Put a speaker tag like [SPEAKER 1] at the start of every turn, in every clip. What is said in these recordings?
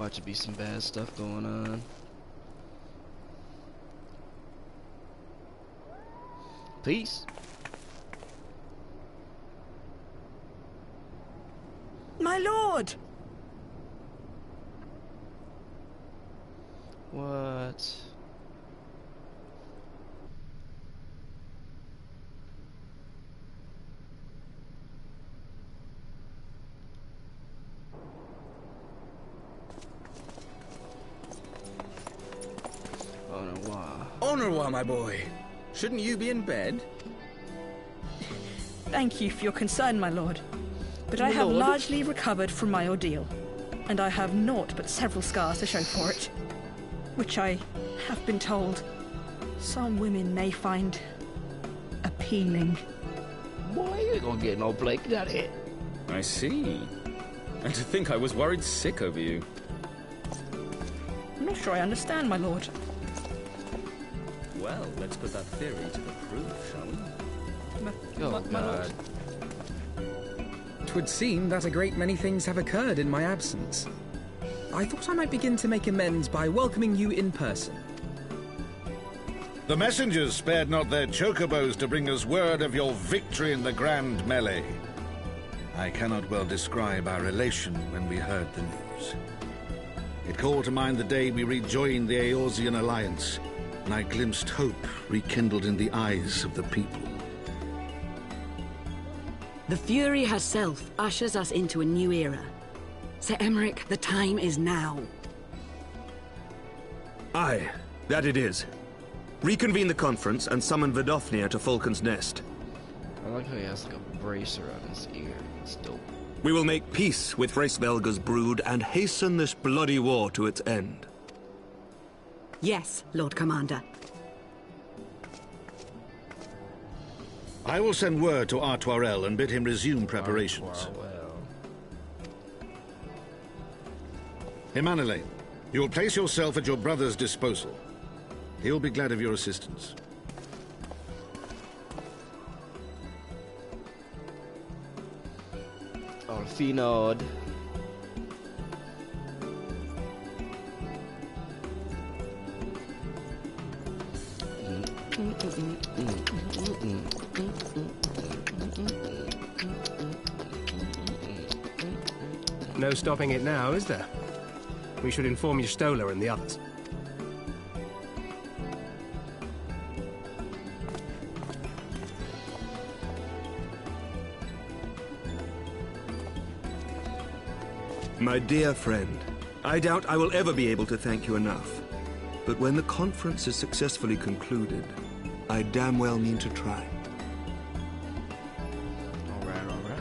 [SPEAKER 1] Watch it be some bad stuff going on. Peace.
[SPEAKER 2] My lord!
[SPEAKER 1] What?
[SPEAKER 3] Au revoir, my boy. Shouldn't you be in bed?
[SPEAKER 2] Thank you for your concern, my lord. But I have largely recovered from my ordeal, and I have naught but several scars to show for it, which I have been told some women may find appealing.
[SPEAKER 1] Boy, you ain't gonna get no Blake out of here.
[SPEAKER 3] I see. And to think I was worried sick over you.
[SPEAKER 2] I'm not sure I understand, my lord.
[SPEAKER 3] Well, let's put that theory to the proof, shall we?
[SPEAKER 1] Oh, God.
[SPEAKER 4] 'Twould seem that a great many things have occurred in my absence. I thought I might begin to make amends by welcoming you in person.
[SPEAKER 5] The messengers spared not their chocobos to bring us word of your victory in the grand melee. I cannot well describe our elation when we heard the news. It called to mind the day we rejoined the Eorzean alliance, and I glimpsed hope rekindled in the eyes of the people.
[SPEAKER 6] The Fury herself ushers us into a new era. Sir Emmerich, the time is now.
[SPEAKER 7] Aye, that it is. Reconvene the conference and summon Vidofnir to Falcon's Nest.
[SPEAKER 1] I like how he has like a bracer on his ear. It's dope.
[SPEAKER 7] We will make peace with Hraesvelga's brood and hasten this bloody war to its end.
[SPEAKER 6] Yes, Lord Commander.
[SPEAKER 5] I will send word to Artoirel and bid him resume preparations. Emanuele, you will place yourself at your brother's disposal. He will be glad of your assistance.
[SPEAKER 1] Orfinod.
[SPEAKER 8] No stopping it now, is there? We should inform Stola and the others.
[SPEAKER 7] My dear friend, I doubt I will ever be able to thank you enough. But when the conference is successfully concluded, I damn well mean to try.
[SPEAKER 1] Alright, alright.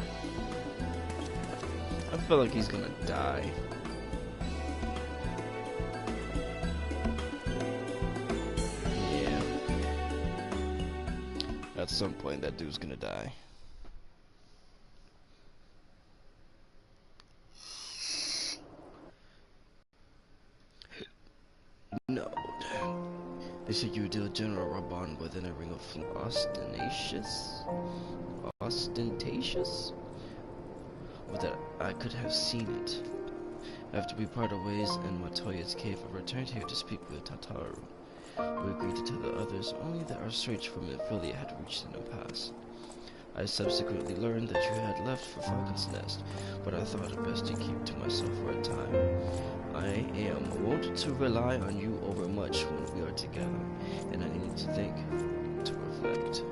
[SPEAKER 1] I feel like he's gonna die. Yeah. At some point, that dude's gonna die. No. They said you deal General Raban within a ring of ostentatious? Or that I could have seen it. After we parted ways in Matoya's cave, I returned here to speak with Tataru. We agreed to tell the others only that our search for Minfilia had reached an impasse. I subsequently learned that you had left for Falcon's Nest, but I thought it best to keep to myself for a time. I am wont to rely on you overmuch when we are together, and I need to think, to reflect.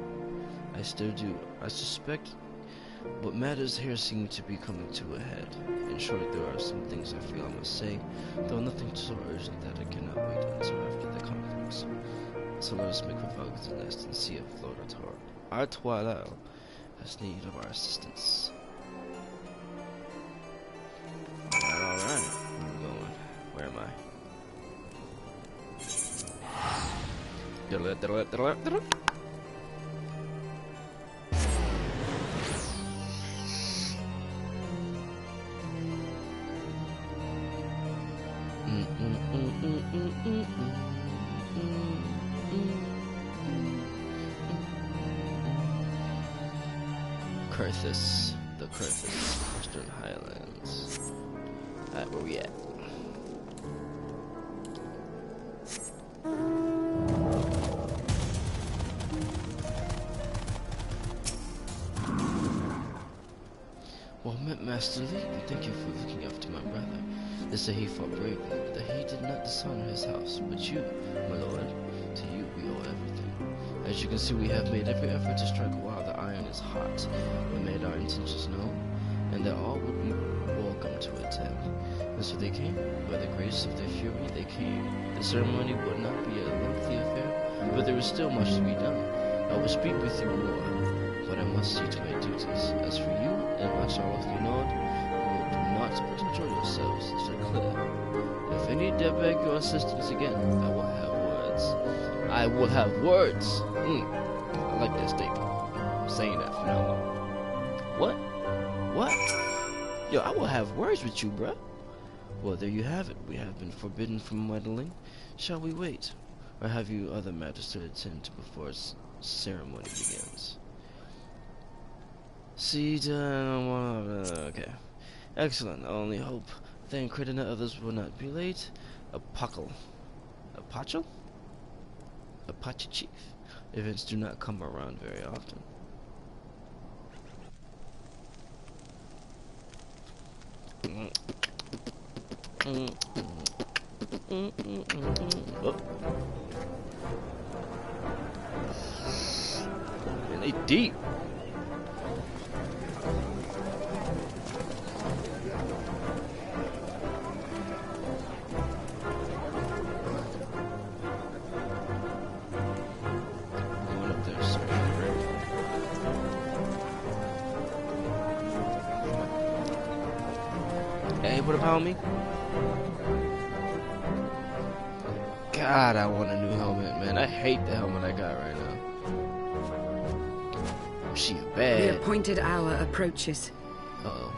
[SPEAKER 1] I still do. I suspect, but matters here seem to be coming to a head. In short, there are some things I feel I must say, though nothing so urgent that I cannot wait until after the conference. So let us make for Falcon's Nest and see if Lord Artoirel has need of our assistance. Alright. Where am I going? Where am I? The Kurthus, Western Highlands. Alright, where we at? Well met, Master Lee. Thank you for looking after my brother. They say he fought bravely, but that he did not dishonor his house. But you, my lord, to you we owe everything. As you can see, we have made every effort to strike while the iron is hot. We made our intentions known, and that all would be welcome to attend. And so they came. By the grace of their fury, they came. The ceremony would not be a lengthy affair, but there is still much to be done. I will speak with you more, but I must see to my duties. As for you and my Charlotte Nord, you do not but enjoy yourselves, so clear. If I need to beg your assistance again, I will have words. I will have words! I like that statement. I'm saying that from now on. What? What? Yo, I will have words with you, bruh. Well, there you have it. We have been forbidden from meddling. Shall we wait? Or have you other matters to attend to before ceremony begins? See, okay. Excellent. I only hope Thancred and the others will not be late. Apache chief. Events do not come around very often. Oh. Man, they deep. Going up there, sir. Hey, what about me? God, I want a new helmet, man. I hate the helmet I got right now. She bad.
[SPEAKER 6] The appointed hour approaches.
[SPEAKER 1] Uh-oh.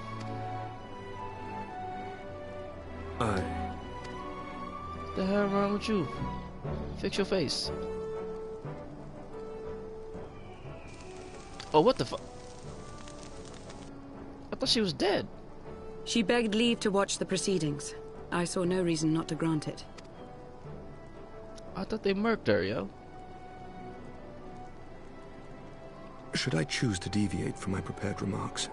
[SPEAKER 1] The hell wrong with you? Fix your face. Oh, what the fuck? I thought she was dead.
[SPEAKER 6] She begged leave to watch the proceedings. I saw no reason not to grant it.
[SPEAKER 1] I thought they murked her, yo.
[SPEAKER 7] Should I choose to deviate from my prepared remarks,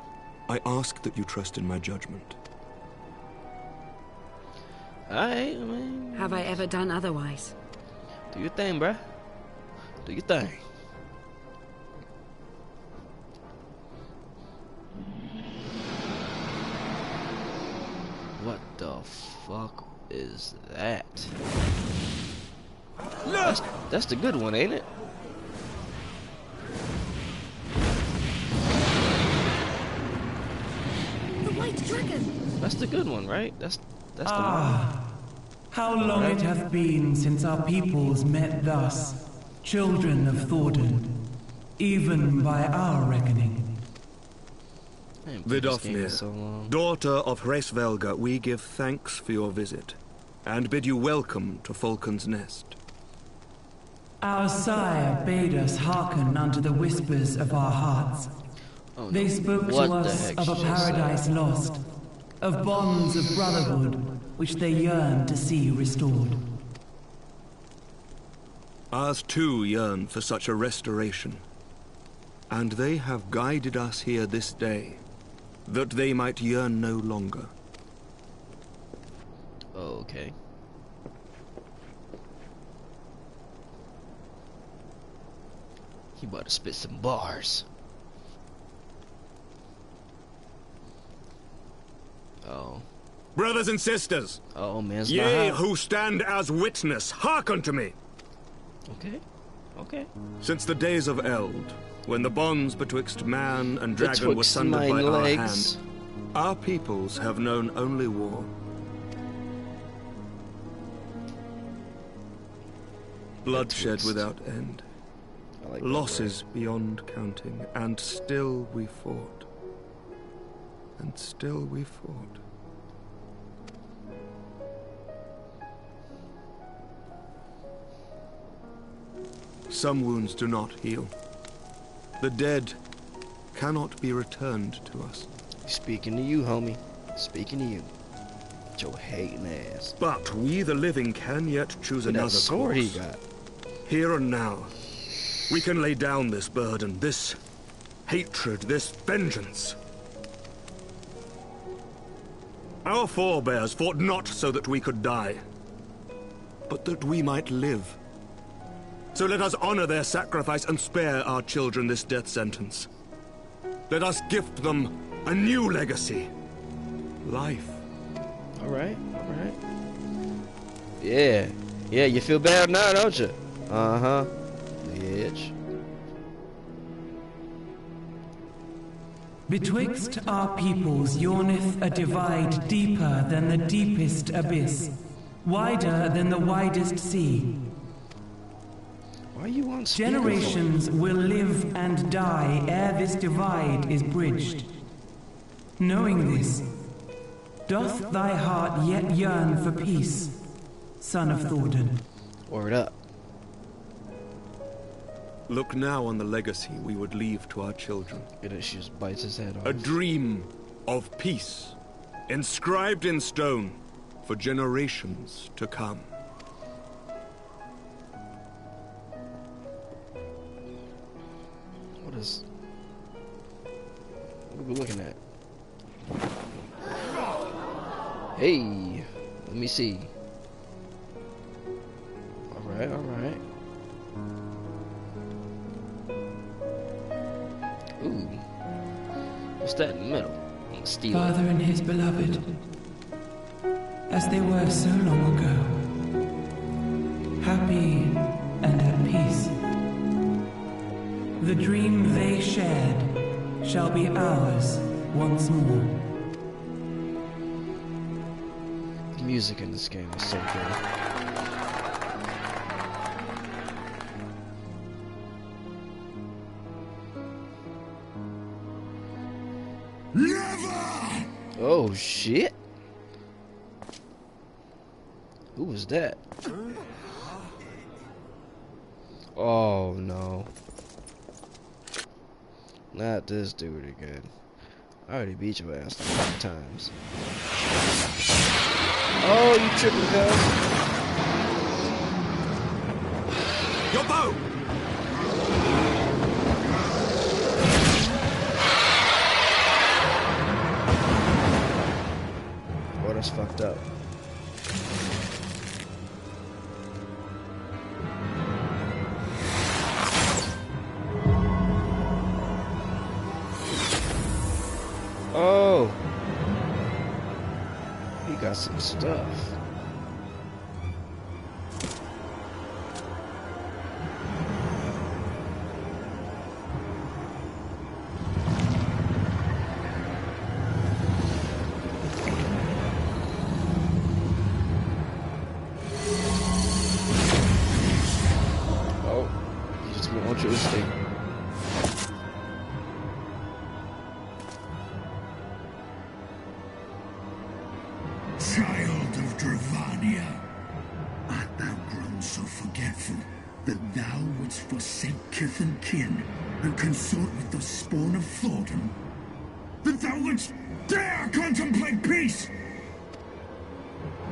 [SPEAKER 7] I ask that you trust in my judgment.
[SPEAKER 1] I mean...
[SPEAKER 6] Have I ever done otherwise?
[SPEAKER 1] Do your thing, bruh. Do your thing. What the fuck is that? That's the good one, ain't it?
[SPEAKER 6] The White Dragon!
[SPEAKER 1] That's the good one, right? That's the one.
[SPEAKER 9] How long it hath been since our peoples met thus, children of Thordan, even by our reckoning.
[SPEAKER 7] Vidofnir, daughter of Hraesvelga, we give thanks for your visit, and bid you welcome to Falcon's Nest.
[SPEAKER 9] Our sire bade us hearken unto the whispers of our hearts.
[SPEAKER 1] Oh, no.
[SPEAKER 9] They spoke to us of a paradise lost, of bonds of brotherhood which they yearn to see restored.
[SPEAKER 7] Ours too yearn for such a restoration, and they have guided us here this day, that they might yearn no longer.
[SPEAKER 1] Oh, okay. He about to spit some bars. Oh.
[SPEAKER 7] Brothers and sisters,
[SPEAKER 1] Oh, man.
[SPEAKER 7] ye who stand as witness, hearken to me.
[SPEAKER 1] Okay. Okay.
[SPEAKER 7] Since the days of Eld, when the bonds betwixt man and dragon were sundered by our hand, our peoples have known only war. Bloodshed without end,
[SPEAKER 1] like
[SPEAKER 7] losses beyond counting, and still we fought. And still we fought. Some wounds do not heal. The dead cannot be returned to us.
[SPEAKER 1] Speaking to you, homie. Speaking to you. With your hating ass.
[SPEAKER 7] But we, the living, can yet choose another
[SPEAKER 1] that sword
[SPEAKER 7] course.
[SPEAKER 1] he got.
[SPEAKER 7] Here and now, we can lay down this burden, this hatred, this vengeance. Our forebears fought not so that we could die, but that we might live. So let us honor their sacrifice and spare our children this death sentence. Let us gift them a new legacy. Life.
[SPEAKER 1] Alright, alright. Yeah. Yeah, you feel bad now, don't you? Uh-huh. Bitch.
[SPEAKER 9] Betwixt our peoples yawneth a divide deeper than the deepest abyss, wider than the widest sea.
[SPEAKER 1] Why are you on speakerphone?
[SPEAKER 9] Generations will live and die ere this divide is bridged. Knowing this, doth thy heart yet yearn for peace, son of Thordan?
[SPEAKER 1] Word up.
[SPEAKER 7] Look now on the legacy we would leave to our children.
[SPEAKER 1] And then she just bites his head off.
[SPEAKER 7] A dream of peace, inscribed in stone for generations to come.
[SPEAKER 1] What is... What are we looking at? Hey! Let me see. Alright, alright. Ooh. What's that in the middle? I'm gonna steal it.
[SPEAKER 9] Father and his beloved, as they were so long ago, happy and at peace. The dream they shared shall be ours once more.
[SPEAKER 1] The music in this game is so good.
[SPEAKER 5] Never!
[SPEAKER 1] Oh shit! Who was that? Oh no. Not this dude again. I already beat your ass 5 times. Oh, you tripping, cuz?
[SPEAKER 7] Your bow!
[SPEAKER 1] Oh, that's fucked up. Oh, he got some stuff. Oh, he just won't want you to stay.
[SPEAKER 10] Child of Dravania, art thou grown so forgetful that thou wouldst forsake kith and kin and consort with the spawn of Thordan? That thou wouldst dare contemplate peace?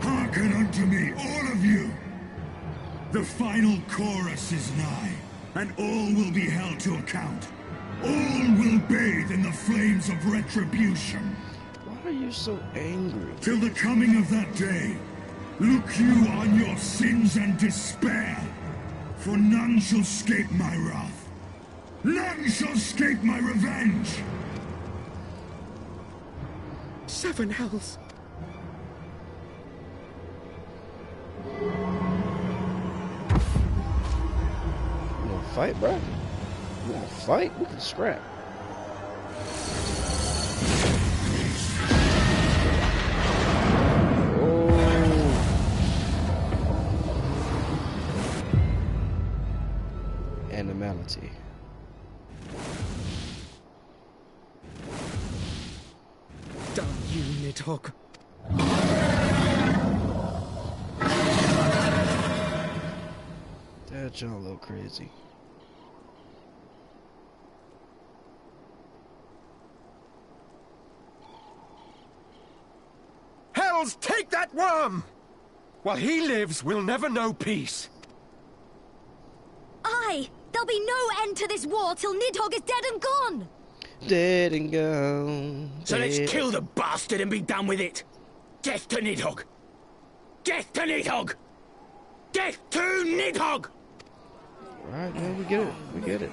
[SPEAKER 10] Hearken unto me, all of you! The final chorus is nigh, and all will be held to account. All will bathe in the flames of retribution.
[SPEAKER 1] Why are you so angry?
[SPEAKER 10] Till the coming of that day, look you on your sins and despair, for none shall escape my wrath. None shall escape my revenge.
[SPEAKER 4] 7 hells.
[SPEAKER 1] You wanna fight, bro? You wanna fight? We can scrap. Animality.
[SPEAKER 4] Damn you, Nidhogg.
[SPEAKER 1] That y'all a little crazy.
[SPEAKER 11] Hells, take that worm! While he lives, we'll never know peace.
[SPEAKER 12] Aye! There'll be no end to this war till Nidhogg is dead and gone!
[SPEAKER 1] Dead and gone.
[SPEAKER 13] So let's kill the bastard and be done with it.
[SPEAKER 3] Death to Nidhogg! Death to Nidhogg! Death to Nidhogg!
[SPEAKER 1] Alright, man, we get it. We get it.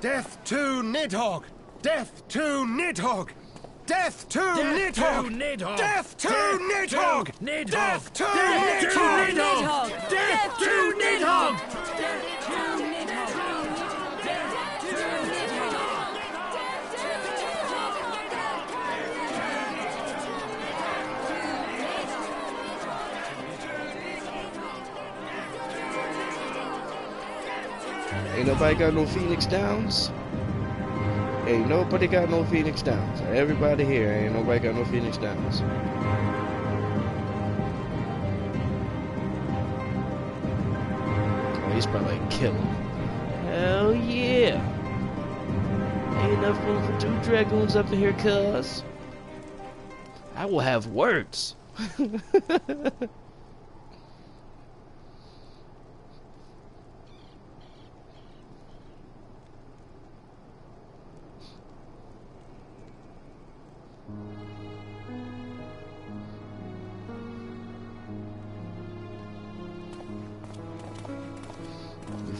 [SPEAKER 11] Death to Nidhogg! Death to Nidhogg! Death to Nidhogg! Death to Nidhogg! Death to Nidhogg!
[SPEAKER 6] Death to Nidhogg!
[SPEAKER 1] Ain't nobody got no Phoenix Downs? Ain't nobody got no Phoenix Downs. Everybody here, ain't nobody got no Phoenix Downs. Oh, he's probably like, kill him. Hell yeah! Ain't enough room for 2 dragoons up in here, cuz. I will have words.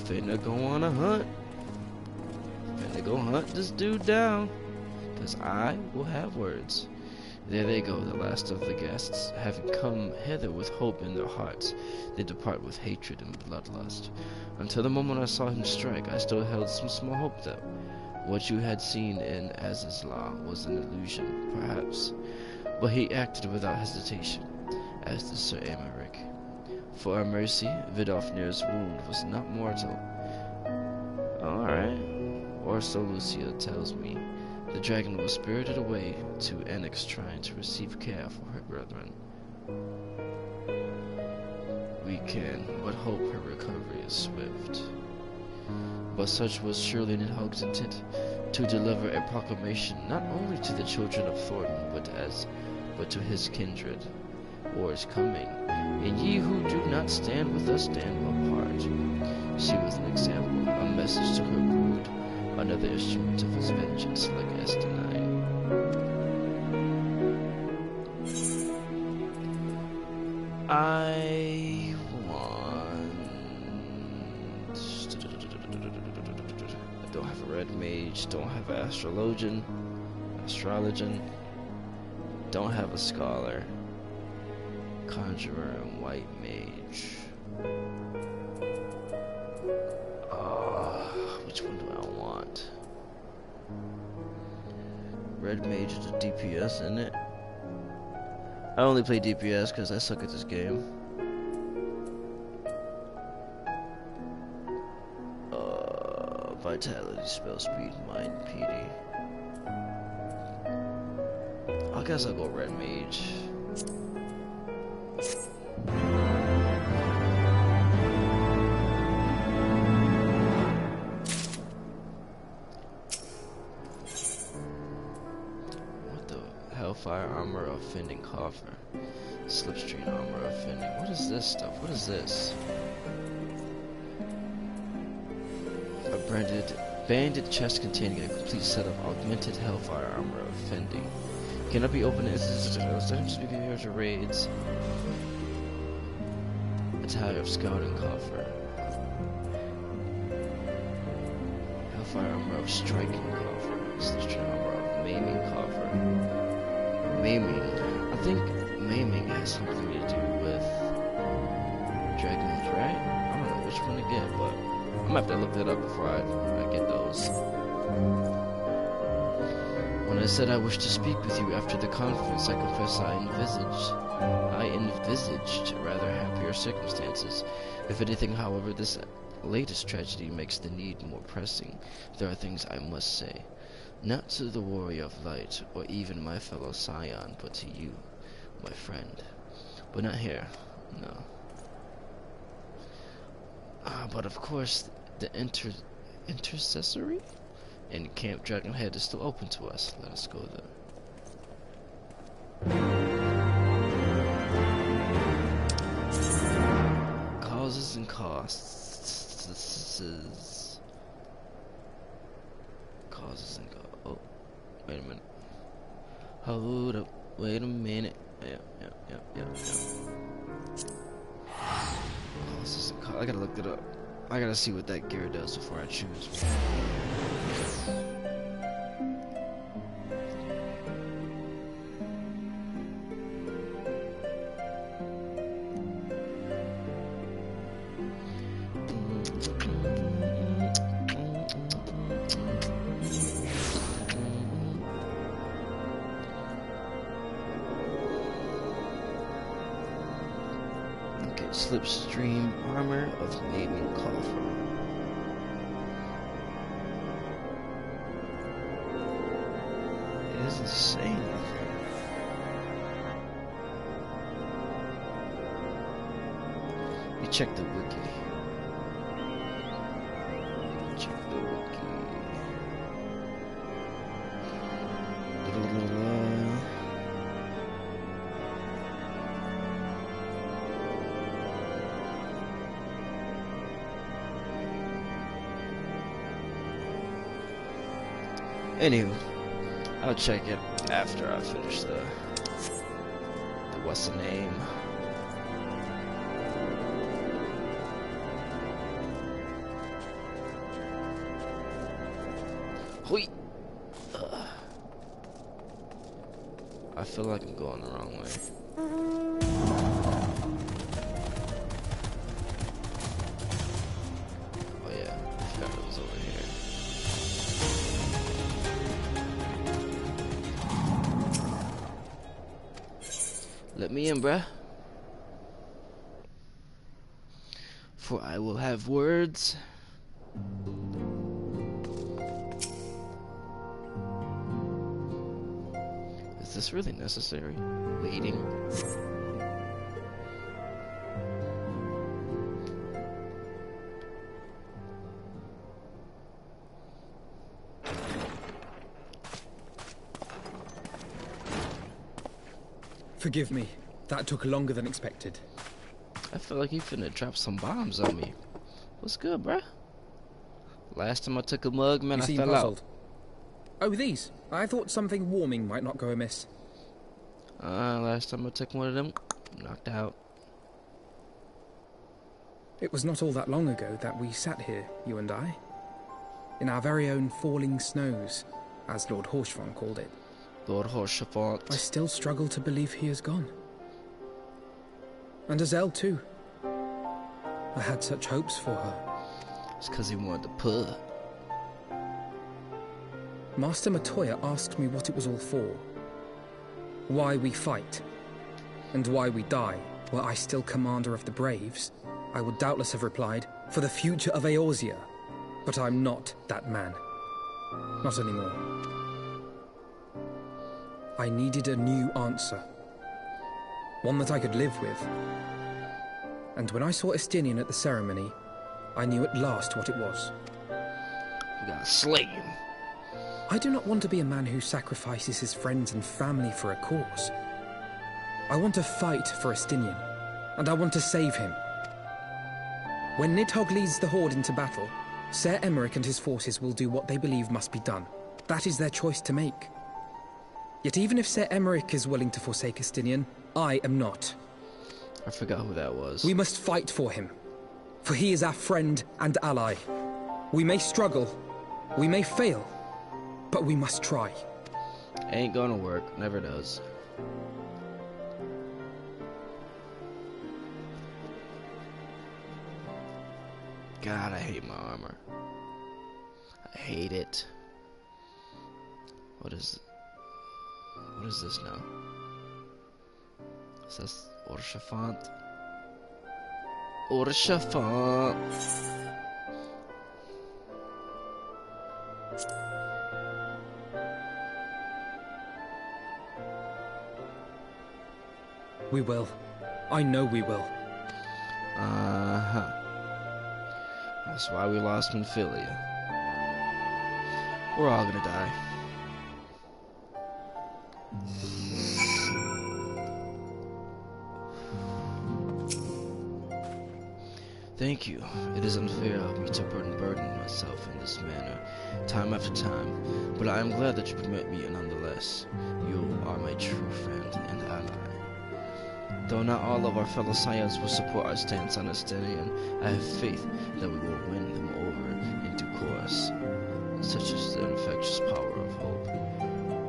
[SPEAKER 1] Finna go on a hunt. Finna go hunt this dude down. Cause I will have words. There they go, the last of the guests. Having come hither with hope in their hearts, they depart with hatred and bloodlust. Until the moment I saw him strike, I still held some small hope that what you had seen in Az's law was an illusion, perhaps. But he acted without hesitation, as did Sir Emeric. For our mercy, Vidofnir's wound was not mortal. Alright. Or so Lucia tells me. The dragon was spirited away to Enix, trying to receive care for her brethren. We can but hope her recovery is swift. But such was surely Nidhogg's intent, to deliver a proclamation not only to the children of Thornton, but to his kindred. War is coming, and ye who do not stand with us stand apart. She was an example, a message to her brood, another instrument of his vengeance like Estenine. I don't have a red mage, don't have an astrologian, don't have a scholar. Conjurer and white mage. Which one do I want? Red mage is a DPS, isn't it? I only play DPS because I suck at this game. Vitality, spell speed, mind, PD. I guess I'll go red mage. Hellfire armor offending coffer. Slipstream armor offending. What is this stuff? What is this? A banded chest containing a complete set of augmented hellfire armor offending. Cannot be opened as speaking of raids. Attire of scouting coffer. Hellfire armor of striking coffer. Slipstream armor of maiming coffer. Maiming. I think maiming has something to do with dragons, right? I don't know which one to get, but I'm gonna have to look that up before I get those. When I said I wished to speak with you after the conference, I confess I envisaged rather happier circumstances. If anything, however, this latest tragedy makes the need more pressing. There are things I must say. Not to the warrior of light, or even my fellow scion, but to you, my friend. But not here, no. But of course, the intercessory in Camp Dragonhead is still open to us. Let us go there. Causes and costs. Causes and costs. Oh, wait a minute. Hold up. Wait a minute. Oh, this is a car. I gotta look it up. I gotta see what that gear does before I choose. Slipstream armor of maiming coffer. It doesn't say anything. We check the wiki. Check the wiki. Anywho, I'll check it after I finish the what's the name. Hoi. I feel like I'm going the wrong way. Oh yeah, I forgot it was over here. Let me in, bruh. For I will have words. Is this really necessary? Waiting.
[SPEAKER 4] Forgive me. That took longer than expected.
[SPEAKER 1] I feel like he finna drop some bombs on me. What's good, bruh? Last time I took a mug, man, I fell out.
[SPEAKER 4] Oh, these. I thought something warming might not go amiss.
[SPEAKER 1] Last time I took one of them, knocked out.
[SPEAKER 4] It was not all that long ago that we sat here, you and I. In our very own falling snows, as Lord Horshvon called it.
[SPEAKER 1] Lord Horshvon.
[SPEAKER 4] I still struggle to believe he is gone. And Azelle too. I had such hopes for her.
[SPEAKER 1] It's because he wanted to pull.
[SPEAKER 4] Master Matoya asked me what it was all for. Why we fight. And why we die. Were I still commander of the Braves, I would doubtless have replied, for the future of Eorzea. But I'm not that man. Not anymore. I needed a new answer. One that I could live with. And when I saw Estinian at the ceremony, I knew at last what it was.
[SPEAKER 1] We gotta slay him.
[SPEAKER 4] I do not want to be a man who sacrifices his friends and family for a cause. I want to fight for Estinian, and I want to save him. When Nidhogg leads the Horde into battle, Ser Emeric and his forces will do what they believe must be done. That is their choice to make. Yet even if Ser Emeric is willing to forsake Estinian, I am not.
[SPEAKER 1] I forgot who that was.
[SPEAKER 4] We must fight for him, for he is our friend and ally. We may struggle, we may fail, but we must try.
[SPEAKER 1] Ain't gonna work, never does. God, I hate my armor. I hate it. What is this now? Is this Orshafant? Orshafant!
[SPEAKER 4] We will. I know we will.
[SPEAKER 1] Uh-huh. That's why we lost Minfilia. We're all gonna die. Thank you. It is unfair of me to burden myself in this manner, time after time, but I am glad that you permit me nonetheless. You are my true friend and ally. Though not all of our fellow Scions will support our stance on Estinian, I have faith that we will win them over in due course. Such is the infectious power of hope.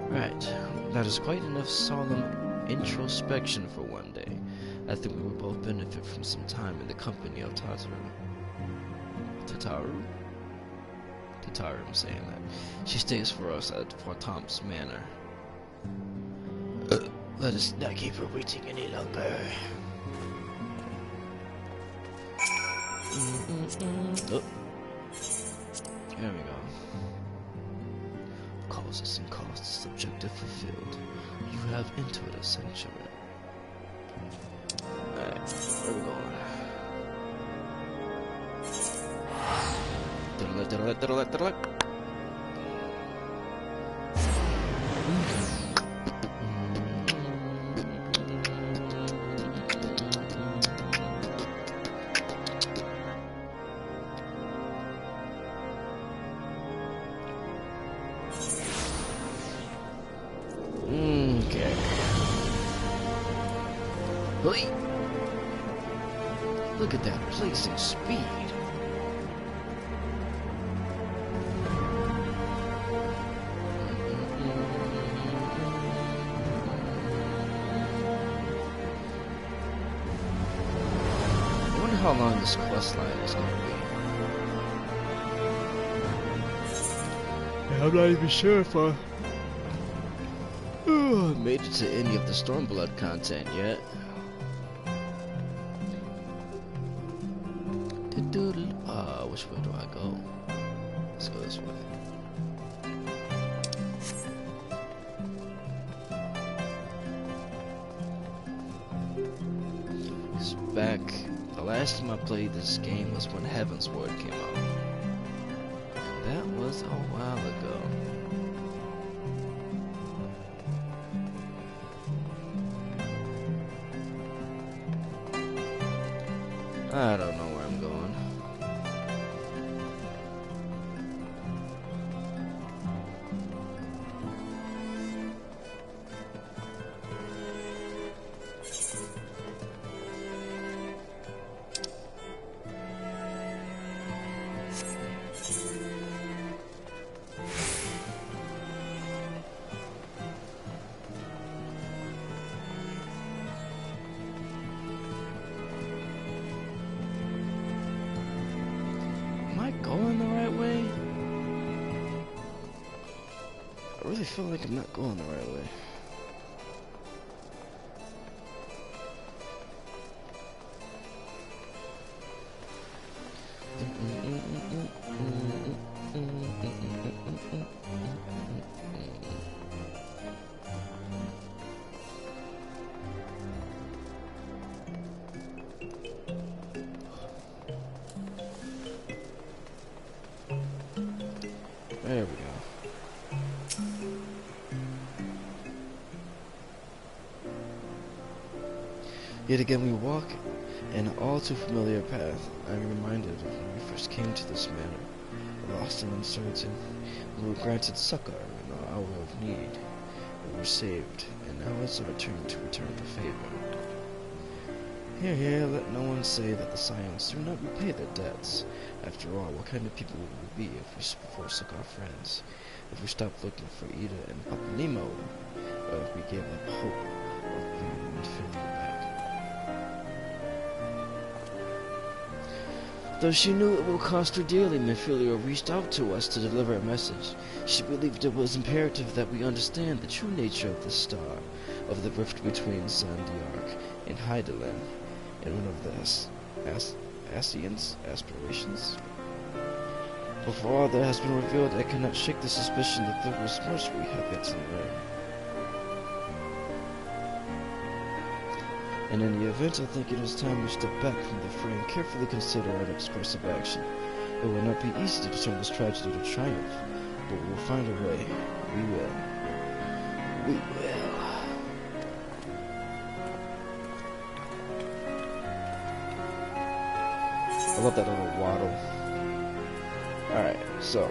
[SPEAKER 1] Right, that is quite enough solemn introspection for one day. I think we will both benefit from some time in the company of Tataru. Tataru, I'm saying that. She stays for us at Fortom's Manor. Let us not keep her waiting any longer. Oh. There we go. Causes and costs, objective fulfilled. You have entered a sanctuary. Alright, where are we going? Okay. Look at that blazing speed. I wonder how long this quest line is going to be. I'm not even sure if I made it to any of the Stormblood content yet. Which way do I go? Let's go this way. It's back. The last time I played this game was when Havnt's Word came out. That was a while ago. I don't know where I'm going. Going the right way? I really feel like I'm not going the right way. There we go. Yet again we walk an all too familiar path. I am reminded of when we first came to this manor, lost and uncertain. We were granted succor in our hour of need. We were saved, and now it's our turn to return the favor. Here, let no one say that the Scions do not repay their debts. After all, what kind of people would we be if we forsook our friends? If we stopped looking for Ida and Papanimo? Or if we gave up hope of bringing Minfilia back? Though she knew it will cost her dearly, Minfilia reached out to us to deliver a message. She believed it was imperative that we understand the true nature of the star, of the rift between Sandiark and Hydaelyn, and one of the Ascians' aspirations. But for all that has been revealed, I cannot shake the suspicion that there was much we have yet to learn. In any event, I think it is time we step back from the fray and carefully consider our next course of action. It will not be easy to turn this tragedy to triumph, but we will find a way. We will. We will. I love that little waddle. Alright, so.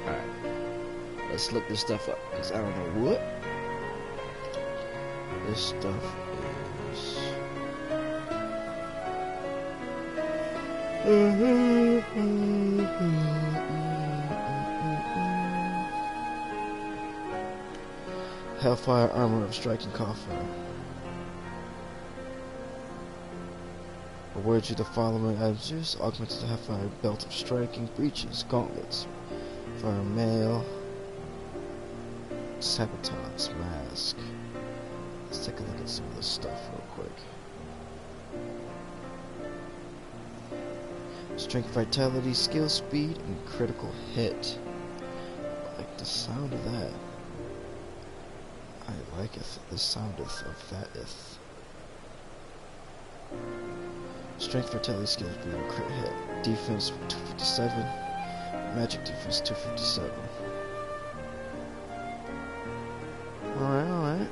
[SPEAKER 1] Alright. Let's look this stuff up, because I don't know what this stuff is. Hellfire armor of striking coffer. Award you the following items used: augmented Hellfire belt of striking, breeches, gauntlets, fire mail, sabotage mask. Let's take a look at some of this stuff real quick. Strength, vitality, skill, speed, and critical hit. I like the sound of that. I liketh the soundeth of thateth. Strength, vitality, skill, speed, and crit hit. Defense 257. Magic defense 257. Alright, alright.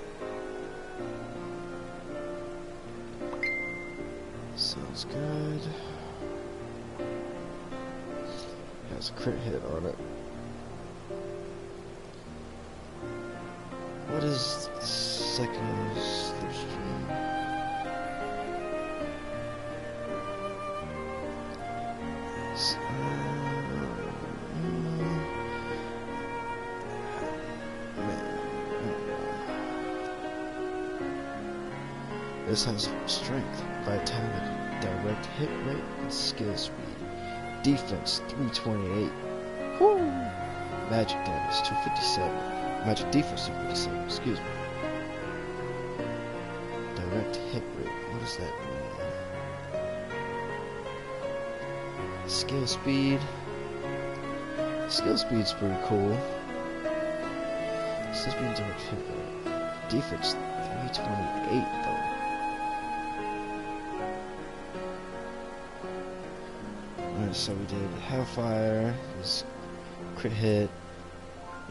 [SPEAKER 1] Sounds good. Has a crit hit on it. What is Sekiro's Livestream? This has strength, vitality, direct hit rate, and skill speed. Defense 328. Woo! Magic damage 257. Magic defense 257. Excuse me. Direct hit rate. What does that mean? Skill speed. Skill speed's pretty cool. Skill speed and direct hit rate. Defense 328 though. So we did Hellfire, this crit hit,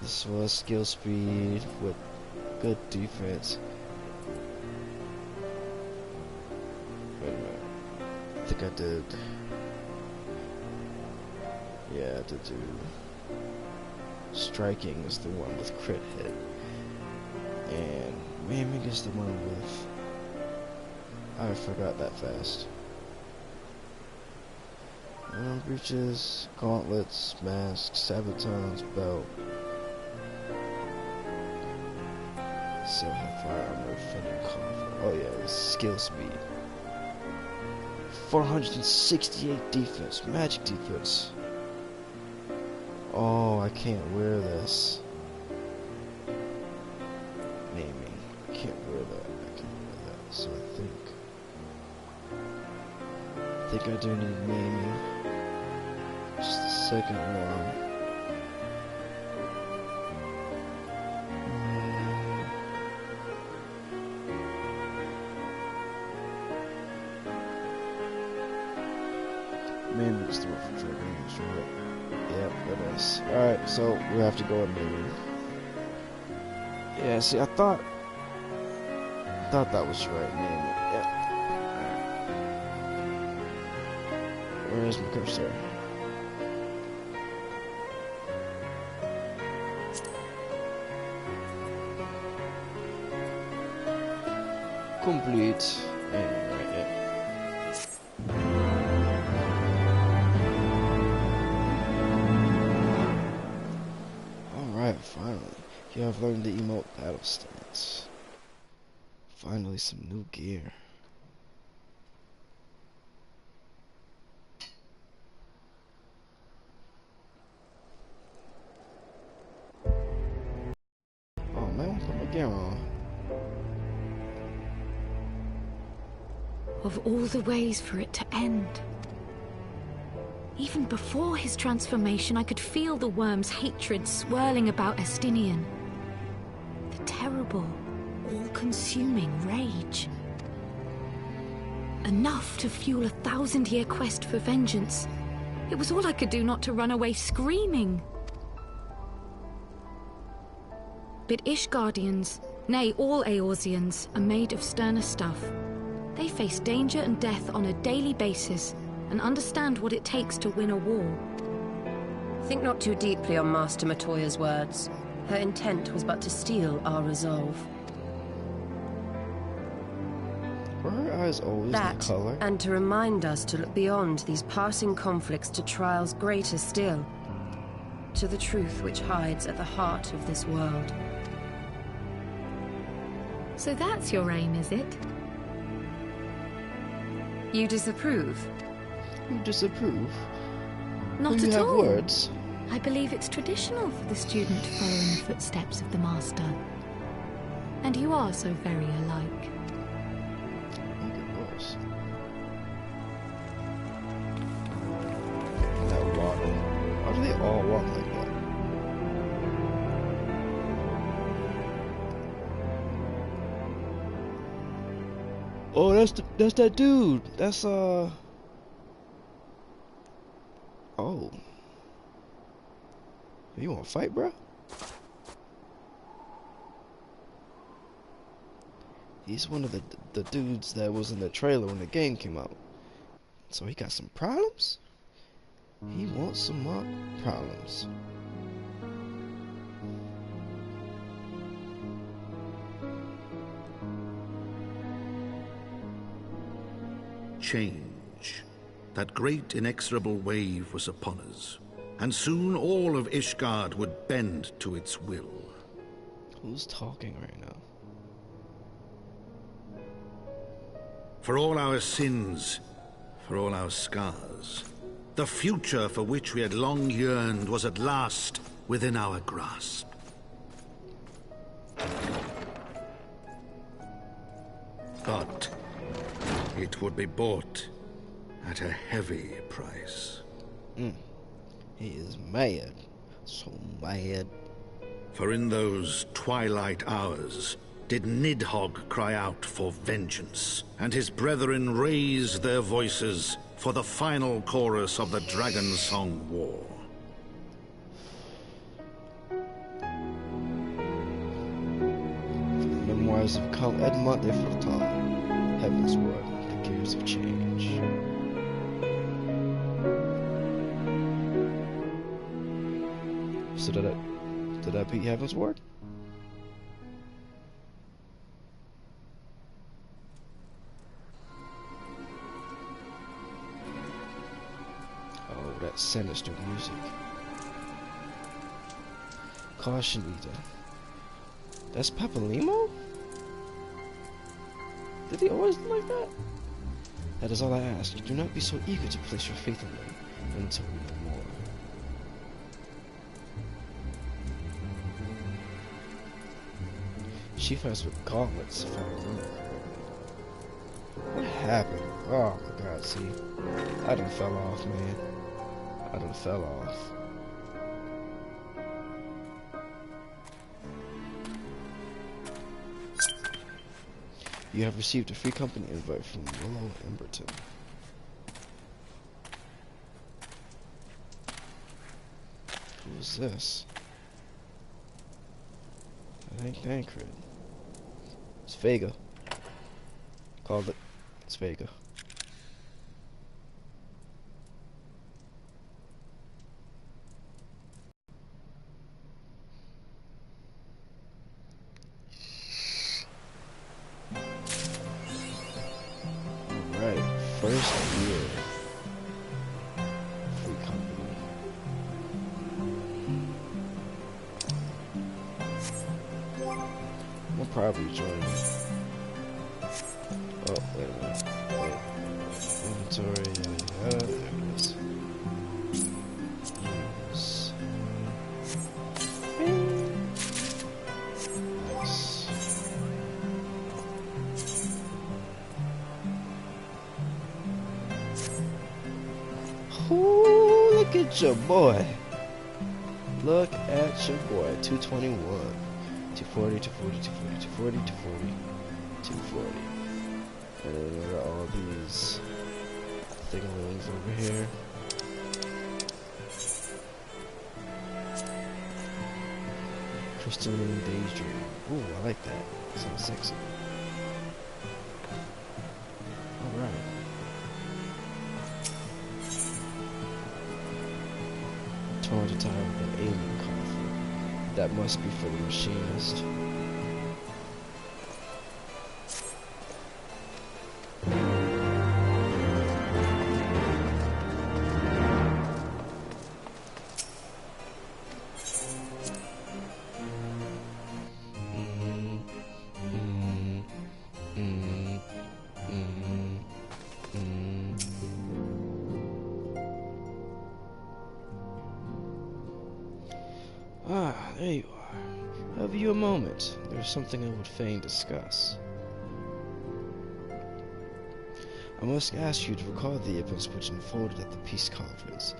[SPEAKER 1] this was skill speed with good defense. Wait a minute, I think I did, yeah I did do, striking is the one with crit hit, and maiming is the one with, I forgot that fast. Breeches, gauntlets, masks, sabotage, belt. So fire armor, defending coffer. Oh yeah, skill speed. 468 defense, magic defense. Oh, I can't wear this. Maybe. I can't wear that. I can't wear that. So I think I do need maiming. Just the second one. Maiming is the one for triggering, right? Yep, that is. Alright, so we have to go with maiming. Yeah, see, I thought that was right, maiming. Yep. Alright. Where is my cursor? Complete. Alright, finally. You have learned the emote battle stance. Finally some new gear. Oh man, put my gear on.
[SPEAKER 12] Of all the ways for it to end. Even before his transformation, I could feel the worm's hatred swirling about Estinian. The terrible, all-consuming rage. Enough to fuel a 1000-year quest for vengeance. It was all I could do not to run away screaming. But Ishgardians, nay, all Eorzeans, are made of sterner stuff. They face danger and death on a daily basis, and understand what it takes to win a war.
[SPEAKER 13] Think not too deeply on Master Matoya's words. Her intent was but to steal our resolve.
[SPEAKER 1] Were her is always
[SPEAKER 13] That,
[SPEAKER 1] the color?
[SPEAKER 13] and to remind us to look beyond these passing conflicts to trials greater still, to the truth which hides at the heart of this world.
[SPEAKER 12] So that's your aim, is it?
[SPEAKER 13] You disapprove?
[SPEAKER 1] You disapprove?
[SPEAKER 12] Not
[SPEAKER 1] Well, you
[SPEAKER 12] at
[SPEAKER 1] have
[SPEAKER 12] all.
[SPEAKER 1] words.
[SPEAKER 12] I believe it's traditional for the student to follow in the footsteps of the master. And you are so very alike.
[SPEAKER 1] Look at yours. That waddle. Why do they all walk like that? Oh, that's that dude. That's Oh. You wanna fight, bruh? He's one of the dudes that was in the trailer when the game came out. So he got some problems? He wants some more problems.
[SPEAKER 5] Change. That great inexorable wave was upon us, and soon all of Ishgard would bend to its will.
[SPEAKER 1] Who's talking right now?
[SPEAKER 5] For all our sins, for all our scars, the future for which we had long yearned was at last within our grasp. But it would be bought at a heavy price.
[SPEAKER 1] He is mad. So mad.
[SPEAKER 5] For in those twilight hours did Nidhogg cry out for vengeance, and his brethren raised their voices for the final chorus of the Dragon Song War.
[SPEAKER 1] From the memoirs of Count Edmond de Fortin, Heaven's Word, the Gears of Change. So did I beat Heaven's Word? Oh, that sinister music. Caution, Ida. That's Papalimo? Did he always look like that? That is all I ask. Do not be so eager to place your faith in them until we know more. She fights with gauntlets, if I remember correctly. What happened? Oh my god, see? I done fell off, man. I done fell off. You have received a free company invite from Willow Emberton. Who is this? That ain't Thancred. It's Vega. Called it. It's Vega. Alright, first year. Free company. We'll probably join. Oh, wait a minute. Wait. Inventory, there it is. Use. Nice. Ooh, look at your boy. Look at your boy. 221. 240, 240, 240, 240, 240, 240. And then there are all these thingalings over here. Crystalline Daydream. Ooh, I like that. Sounds sexy. Alright. Torn to tie with an alien coffin. That must be for the machinist. Ah, there you are. Have you a moment? There's something I would fain discuss. I must ask you to recall the events which unfolded at the peace conference,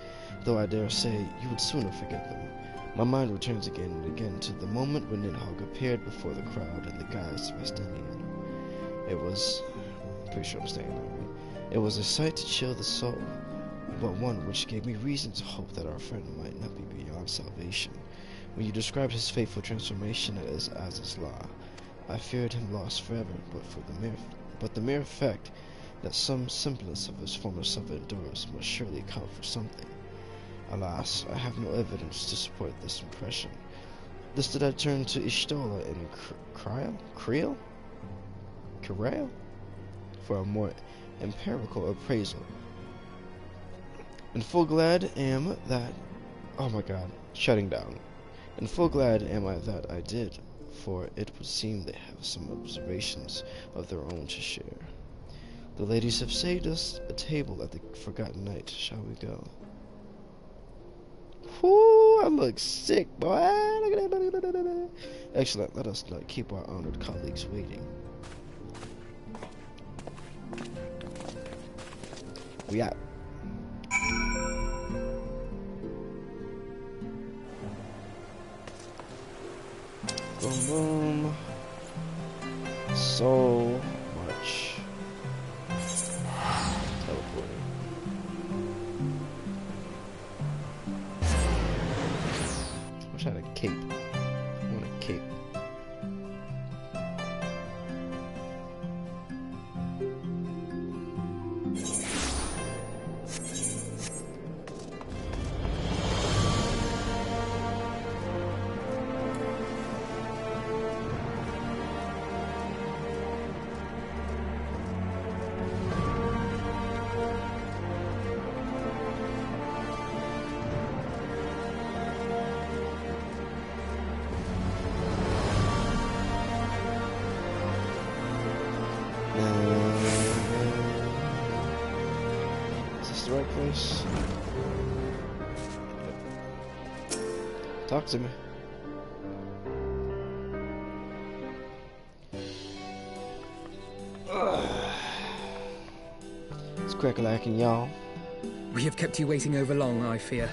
[SPEAKER 1] though I dare say you would sooner forget them. My mind returns again and again to the moment when Nidhogg appeared before the crowd in the guise of Estinian. It was... pretty sure I'm saying that right. It was a sight to chill the soul, but one which gave me reason to hope that our friend might not be beyond salvation. When you described his fateful transformation as his law, I feared him lost forever, but the mere fact that some semblance of his former self-endurance must surely count for something. Alas, I have no evidence to support this impression. Thus did I turn to Y'shtola and Creel for a more empirical appraisal. And full glad am that... oh my god, shutting down. And full glad am I that I did, for it would seem they have some observations of their own to share. The ladies have saved us a table at the Forgotten Night. Shall we go? Whoo, I look sick, boy. Look at that. Excellent. Let us not keep our honored colleagues waiting. We out. Boom, boom. So much. Teleporting. I wish I had a cape. I want a cape. Is this the right place? Talk to me. It's crack-a-lacking, y'all.
[SPEAKER 4] We have kept you waiting over long, I fear.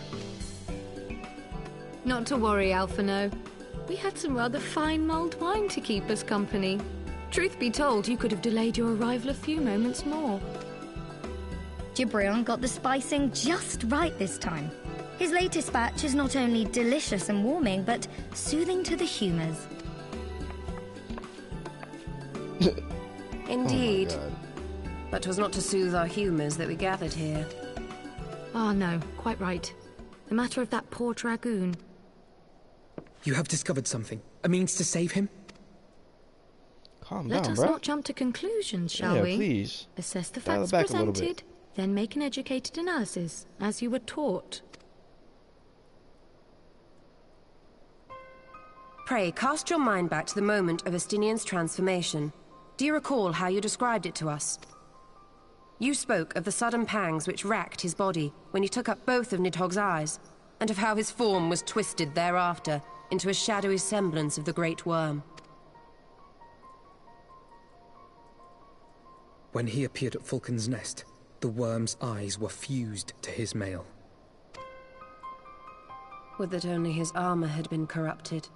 [SPEAKER 12] Not to worry, Alphino. We had some rather fine mulled wine to keep us company. Truth be told, you could have delayed your arrival a few moments more.
[SPEAKER 14] Gibrion got the spicing just right this time. His latest batch is not only delicious and warming, but soothing to the humours.
[SPEAKER 13] Indeed.
[SPEAKER 1] Oh my God.
[SPEAKER 13] But 'twas not to soothe our humours that we gathered here.
[SPEAKER 12] Ah, no, quite right. The matter of that poor dragoon.
[SPEAKER 4] You have discovered something. A means to save him?
[SPEAKER 1] Calm
[SPEAKER 12] Let
[SPEAKER 1] down,
[SPEAKER 12] us
[SPEAKER 1] bro.
[SPEAKER 12] not jump to conclusions, shall
[SPEAKER 1] Yeah,
[SPEAKER 12] we?
[SPEAKER 1] please.
[SPEAKER 12] Assess the
[SPEAKER 1] Dial it
[SPEAKER 12] facts
[SPEAKER 1] back a little
[SPEAKER 12] presented,
[SPEAKER 1] bit.
[SPEAKER 12] then make an educated analysis, as you were taught.
[SPEAKER 13] Pray, cast your mind back to the moment of Estinian's transformation. Do you recall how you described it to us? You spoke of the sudden pangs which racked his body when he took up both of Nidhogg's eyes, and of how his form was twisted thereafter into a shadowy semblance of the Great Worm.
[SPEAKER 4] When he appeared at Falcon's Nest, the worm's eyes were fused to his mail.
[SPEAKER 13] Would that only his armor had been corrupted.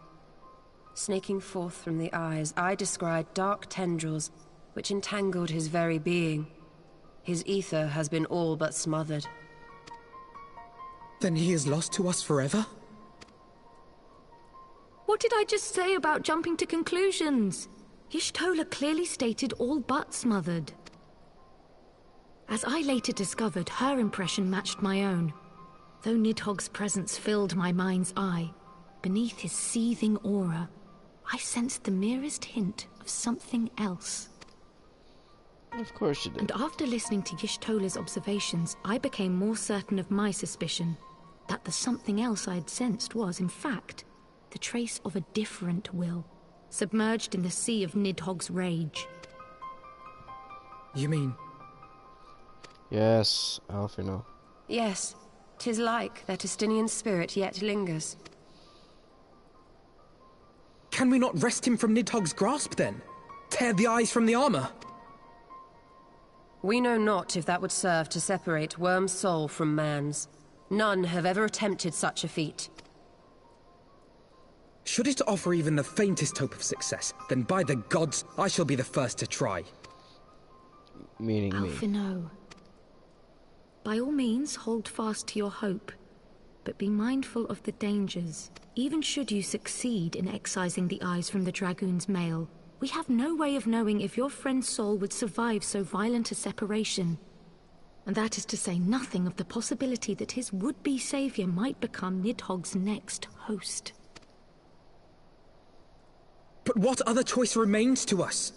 [SPEAKER 13] Snaking forth from the eyes, I descried dark tendrils which entangled his very being. His ether has been all but smothered.
[SPEAKER 4] Then he is lost to us forever?
[SPEAKER 12] What did I just say about jumping to conclusions? Y'shtola clearly stated all but smothered. As I later discovered, her impression matched my own. Though Nidhogg's presence filled my mind's eye, beneath his seething aura, I sensed the merest hint of something else.
[SPEAKER 1] Of course you did.
[SPEAKER 12] And after listening to Y'shtola's observations, I became more certain of my suspicion, that the something else I'd sensed was, in fact, the trace of a different will, submerged in the sea of Nidhogg's rage.
[SPEAKER 4] You mean...
[SPEAKER 1] Yes, Alphino.
[SPEAKER 13] Yes, 'tis like that Estinian spirit yet lingers.
[SPEAKER 4] Can we not wrest him from Nidhogg's grasp, then? Tear the eyes from the armor?
[SPEAKER 13] We know not if that would serve to separate Worm's soul from man's. None have ever attempted such a feat.
[SPEAKER 4] Should it offer even the faintest hope of success, then by the gods, I shall be the first to try.
[SPEAKER 1] Meaning me.
[SPEAKER 12] Alphino. By all means, hold fast to your hope, but be mindful of the dangers. Even should you succeed in excising the eyes from the Dragoon's mail, we have no way of knowing if your friend's soul would survive so violent a separation. And that is to say nothing of the possibility that his would-be savior might become Nidhogg's next host.
[SPEAKER 4] But what other choice remains to us?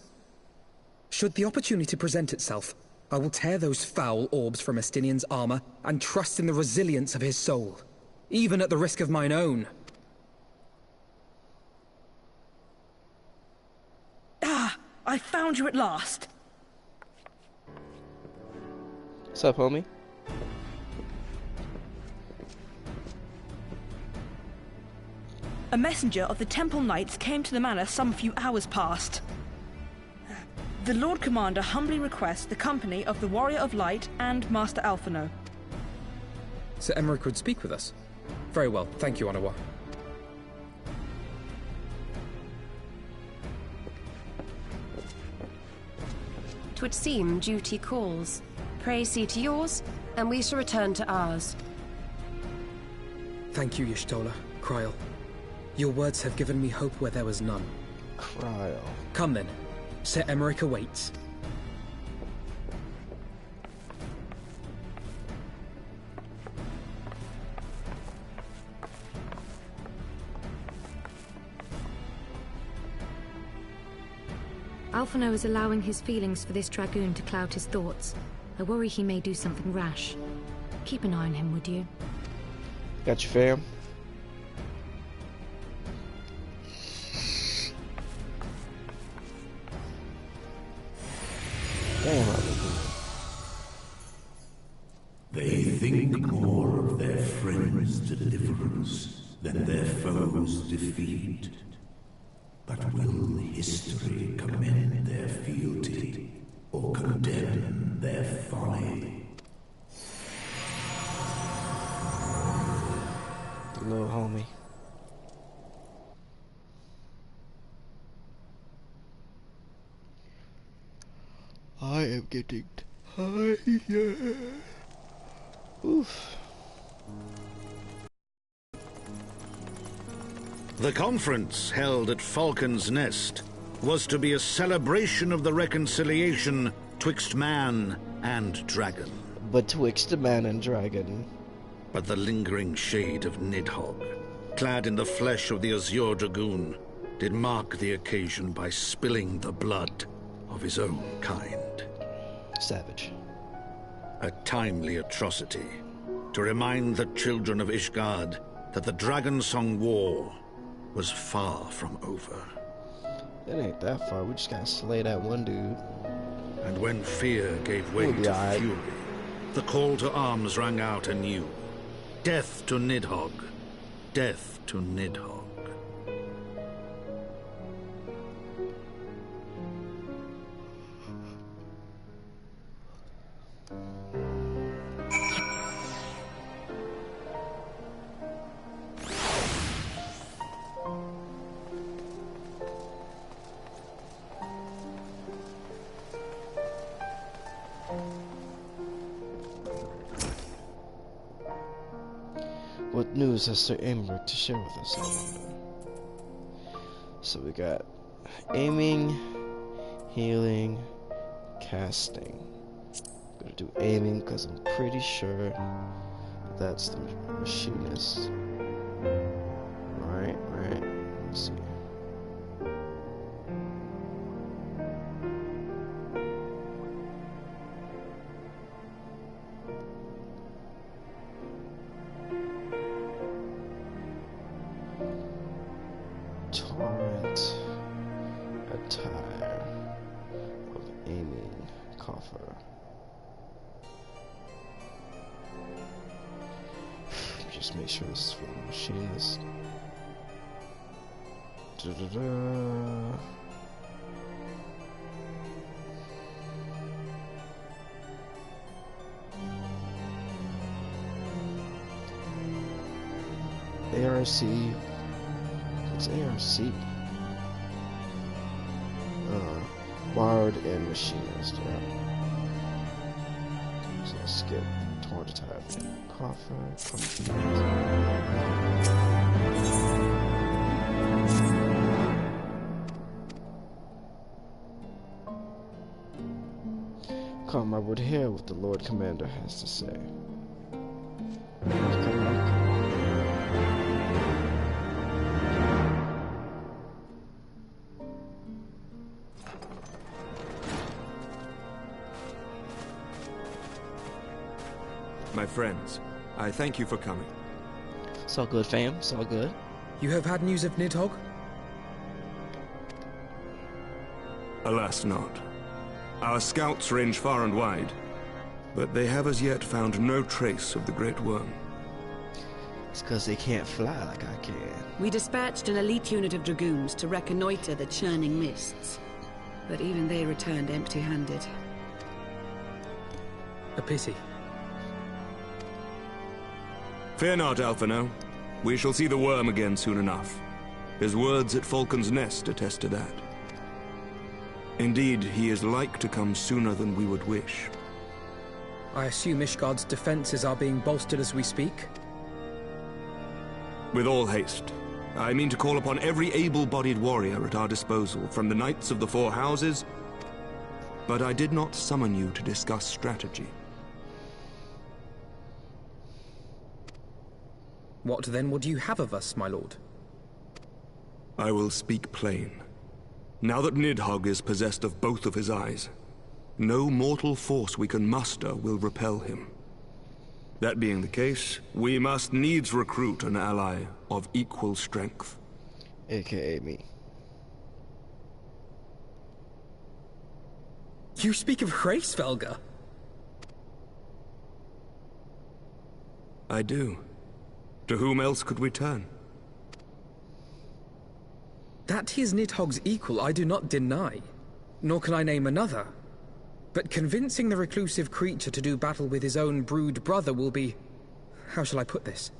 [SPEAKER 4] Should the opportunity present itself, I will tear those foul orbs from Estinian's armor and trust in the resilience of his soul, even at the risk of mine own.
[SPEAKER 2] Ah! I found you at last!
[SPEAKER 1] What's up, homie?
[SPEAKER 2] A messenger of the Temple Knights came to the manor some few hours past. The Lord Commander humbly requests the company of the Warrior of Light and Master Alphino.
[SPEAKER 4] Sir Emmerich would speak with us. Very well, thank you, Onawa.
[SPEAKER 13] 'Twould seem duty calls. Pray see to yours, and we shall return to ours.
[SPEAKER 4] Thank you, Y'shtola, Kryl. Your words have given me hope where there was none.
[SPEAKER 1] Kryl.
[SPEAKER 4] Come then. Sir Emmerich awaits.
[SPEAKER 12] Alphino is allowing his feelings for this Dragoon to cloud his thoughts. I worry he may do something rash. Keep an eye on him, would you?
[SPEAKER 1] Got you, fam. Damn,
[SPEAKER 10] they think more of their friends' deliverance than their foes' defeat. But will history commend their fealty or condemn their folly?
[SPEAKER 1] The little homie. I am getting tired. Oof.
[SPEAKER 5] The conference held at Falcon's Nest was to be a celebration of the reconciliation twixt man and dragon.
[SPEAKER 1] But twixt man and dragon.
[SPEAKER 5] But the lingering shade of Nidhogg, clad in the flesh of the Azure Dragoon, did mark the occasion by spilling the blood of his own kind.
[SPEAKER 1] Savage.
[SPEAKER 5] A timely atrocity to remind the children of Ishgard that the Dragon-Song War was far from over.
[SPEAKER 1] It ain't that far, we just gotta slay that one dude.
[SPEAKER 5] And when fear gave way to fury, the call to arms rang out anew. Death to Nidhogg. Death to Nidhogg.
[SPEAKER 1] What news has Sir Emmerich to share with us? So we got aiming, healing, casting. I'm gonna do aiming because I'm pretty sure that's the machinist. Right. Let's see. Torrent attire of aiming coffer. Just make sure this is for the machinist. ARC. What's ARC? Wired and machinist. Yeah. So let's skip toward the type. Come, I would hear what the Lord Commander has to say.
[SPEAKER 7] My friends, I thank you for coming.
[SPEAKER 1] It's all good, fam. It's all good.
[SPEAKER 4] You have had news of Nidhogg?
[SPEAKER 7] Alas not. Our scouts range far and wide, but they have as yet found no trace of the Great Worm.
[SPEAKER 1] It's because they can't fly like I can.
[SPEAKER 6] We dispatched an elite unit of dragoons to reconnoiter the churning mists, but even they returned empty-handed.
[SPEAKER 4] A pity.
[SPEAKER 7] Fear not, Alphino. We shall see the worm again soon enough. His words at Falcon's Nest attest to that. Indeed, he is like to come sooner than we would wish.
[SPEAKER 4] I assume Ishgard's defenses are being bolstered as we speak?
[SPEAKER 7] With all haste. I mean to call upon every able-bodied warrior at our disposal, from the Knights of the Four Houses. But I did not summon you to discuss strategy.
[SPEAKER 4] What then would you have of us, my lord?
[SPEAKER 7] I will speak plain. Now that Nidhogg is possessed of both of his eyes, no mortal force we can muster will repel him. That being the case, we must needs recruit an ally of equal strength.
[SPEAKER 1] AKA me.
[SPEAKER 4] You speak of Hraesvelgr?
[SPEAKER 7] I do. To whom else could we turn?
[SPEAKER 4] That he is Nidhogg's equal I do not deny, nor can I name another. But convincing the reclusive creature to do battle with his own brood brother will be... how shall I put this?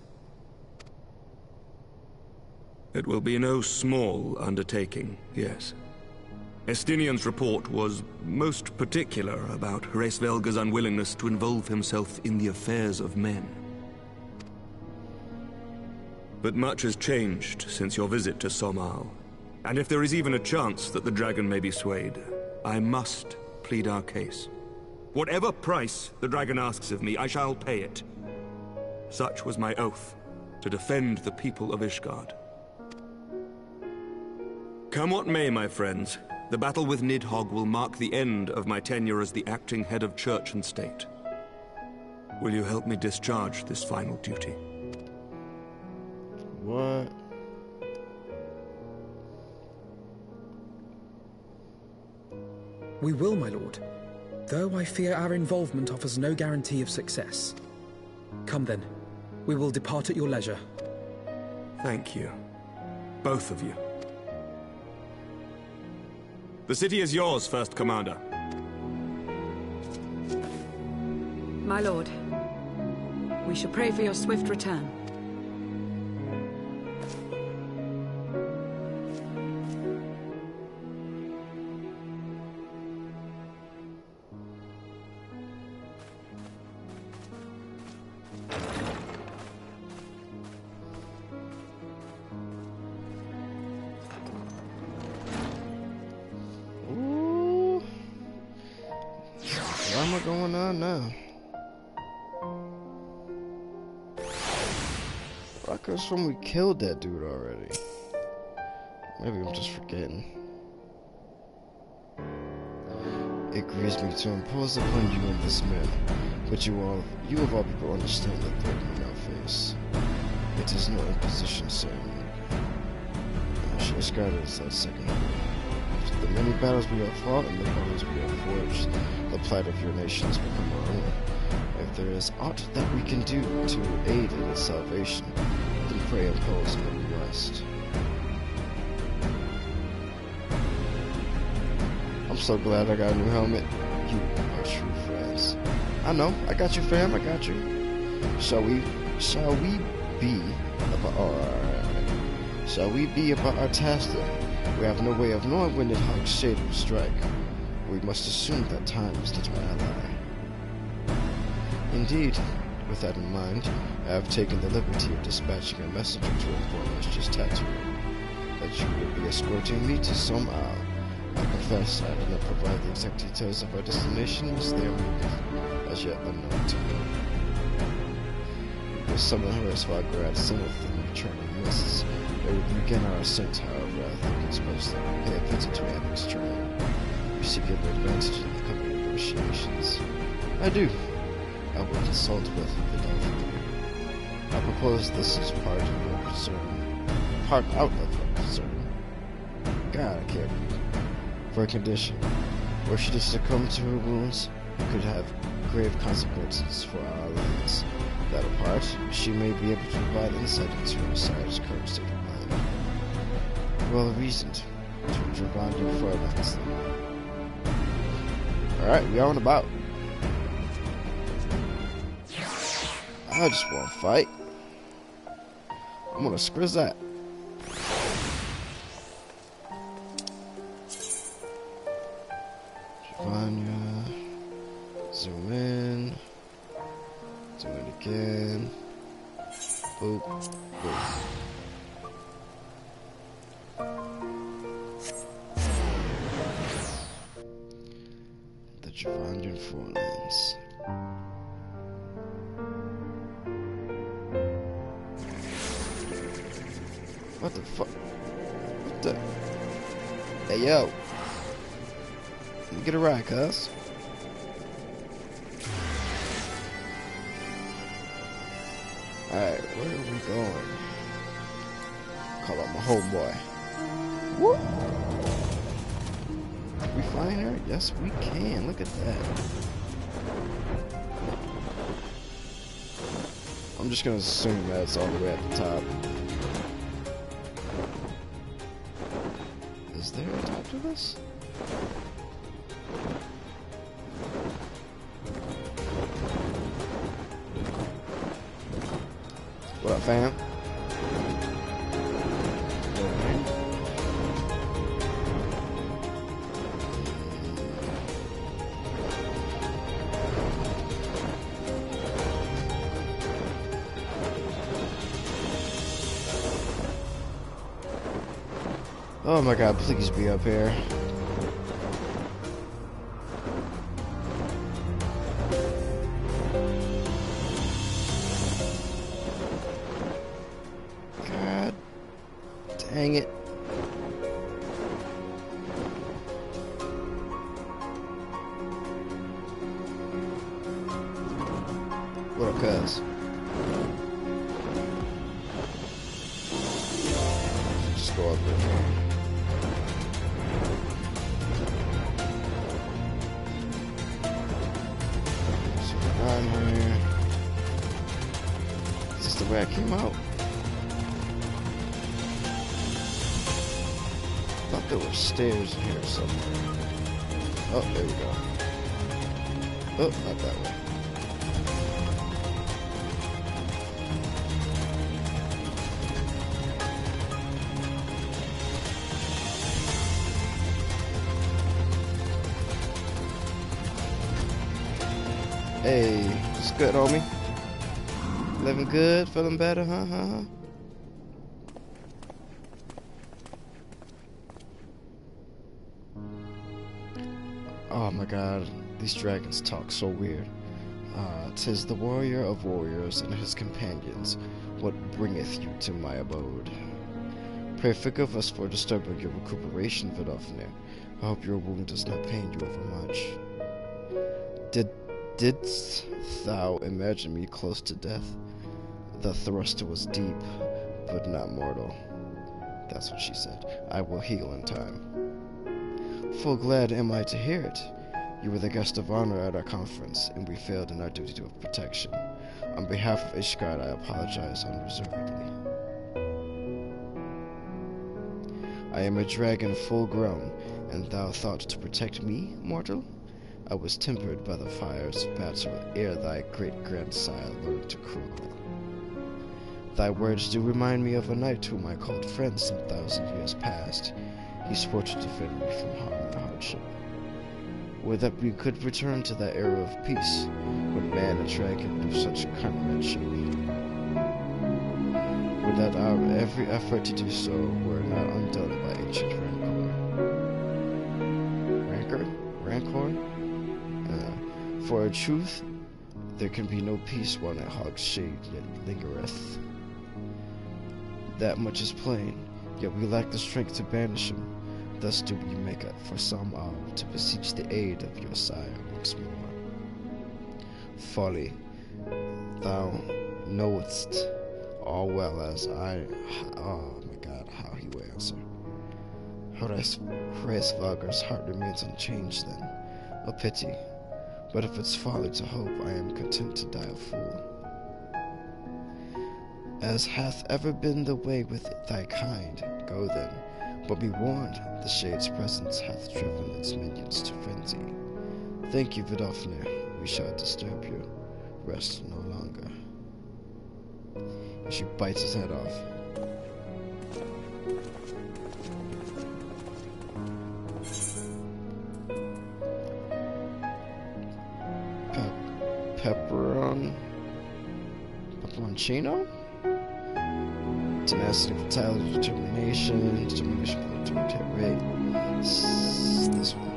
[SPEAKER 7] It will be no small undertaking, yes. Estinian's report was most particular about Hraesvelgr's unwillingness to involve himself in the affairs of men. But much has changed since your visit to Somal. And if there is even a chance that the dragon may be swayed, I must plead our case. Whatever price the dragon asks of me, I shall pay it. Such was my oath, to defend the people of Ishgard. Come what may, my friends, the battle with Nidhogg will mark the end of my tenure as the acting head of church and state. Will you help me discharge this final duty?
[SPEAKER 1] What?
[SPEAKER 4] We will, my lord. Though I fear our involvement offers no guarantee of success. Come then. We will depart at your leisure.
[SPEAKER 7] Thank you. Both of you. The city is yours, First Commander.
[SPEAKER 6] My lord, we shall pray for your swift return.
[SPEAKER 1] Going on now? I could have sworn we killed that dude already. Maybe I'm just forgetting. It grieves me to impose upon you in this manner, but you of all people understand the threat we now face. It is no imposition ceremony. Ishgard is our second home. The many battles we have fought and the battles we have forged, the plight of your nation has become our own. If there is aught that we can do to aid in its salvation, then pray impose no request. I'm so glad I got a new helmet. You are true friends. I know. I got you, fam. I got you. Shall we be about our task then? We have no way of knowing when Nidhogg's shade will strike. We must assume that time is not our ally. Indeed. With that in mind, I have taken the liberty of dispatching a messenger to inform us just Tatooine that you will be escorting me to some isle. I confess I did not provide the exact details of our destination, as they are as yet unknown to me. We will summon her as far as Zenith and returning mists. It will begin our ascent, however. I think it's most that we pay a visit to Havnt's train. You seek an advantage in the coming negotiations. I do. I will consult with the Dolphin. I propose this is part out of your concern. God, I can't read. For a condition, were she to succumb to her wounds, it could have grave consequences for our alliance. That apart, she may be able to provide insight into her sire's current state of mind. Well reasoned to Dragond your forelines then. Alright, we on about. I just want to fight. I'm gonna squiz that. Giovanna. Zoom in. Zoom in again. Boop. Boop. The Javandran Forlands. What the fuck? What the? Hey, yo. Let me get a ride, cuz. Alright, where are we going? Call out my homeboy. Woo! Can we find her? Yes, we can. Look at that. I'm just gonna assume that it's all the way at the top. Is there a top to this? What up, fam? Oh my god, please be up here. God dang it. What up, cuz? Just go up there. Here. Is this the way I came out? I thought there were stairs in here somewhere. Oh, there we go. Oh, not that way. Hey, it's good, homie. Living good, feeling better, huh? Oh my god, these dragons talk so weird. 'Tis the warrior of warriors and his companions, what bringeth you to my abode. Pray forgive us for disturbing your recuperation, Vidofnir. I hope your wound does not pain you overmuch. Didst thou imagine me close to death? The thrust was deep, but not mortal. That's what she said. I will heal in time. Full glad am I to hear it. You were the guest of honor at our conference, and we failed in our duty of protection. On behalf of Ishgard, I apologize unreservedly. I am a dragon full grown, and thou thought to protect me, mortal? I was tempered by the fires of battle ere thy great-grandsire learned to crawl. Thy words do remind me of a knight whom I called friend some 1,000 years past. He swore to defend me from harm and hardship. Would that we could return to that era of peace, when man and dragon knew such comradeship. Would that our every effort to do so were not undone by ancient rancor? For a truth, there can be no peace while that hog's shade yet lingereth. That much is plain, yet we lack the strength to banish him. Thus do we make up for some arm to beseech the aid of your sire once more. Folly, thou knowest all well as I... Oh my god, how he will answer. Hraesvagar's heart remains unchanged then. A pity. But if it's folly to hope, I am content to die a fool. As hath ever been the way with thy kind, go then. But be warned, the shade's presence hath driven its minions to frenzy. Thank you, Vidofnir. We shall disturb you. Rest no longer. And she bites his head off. Pepperoncino? Tenacity, vitality, determination for the direct hit rate. This one.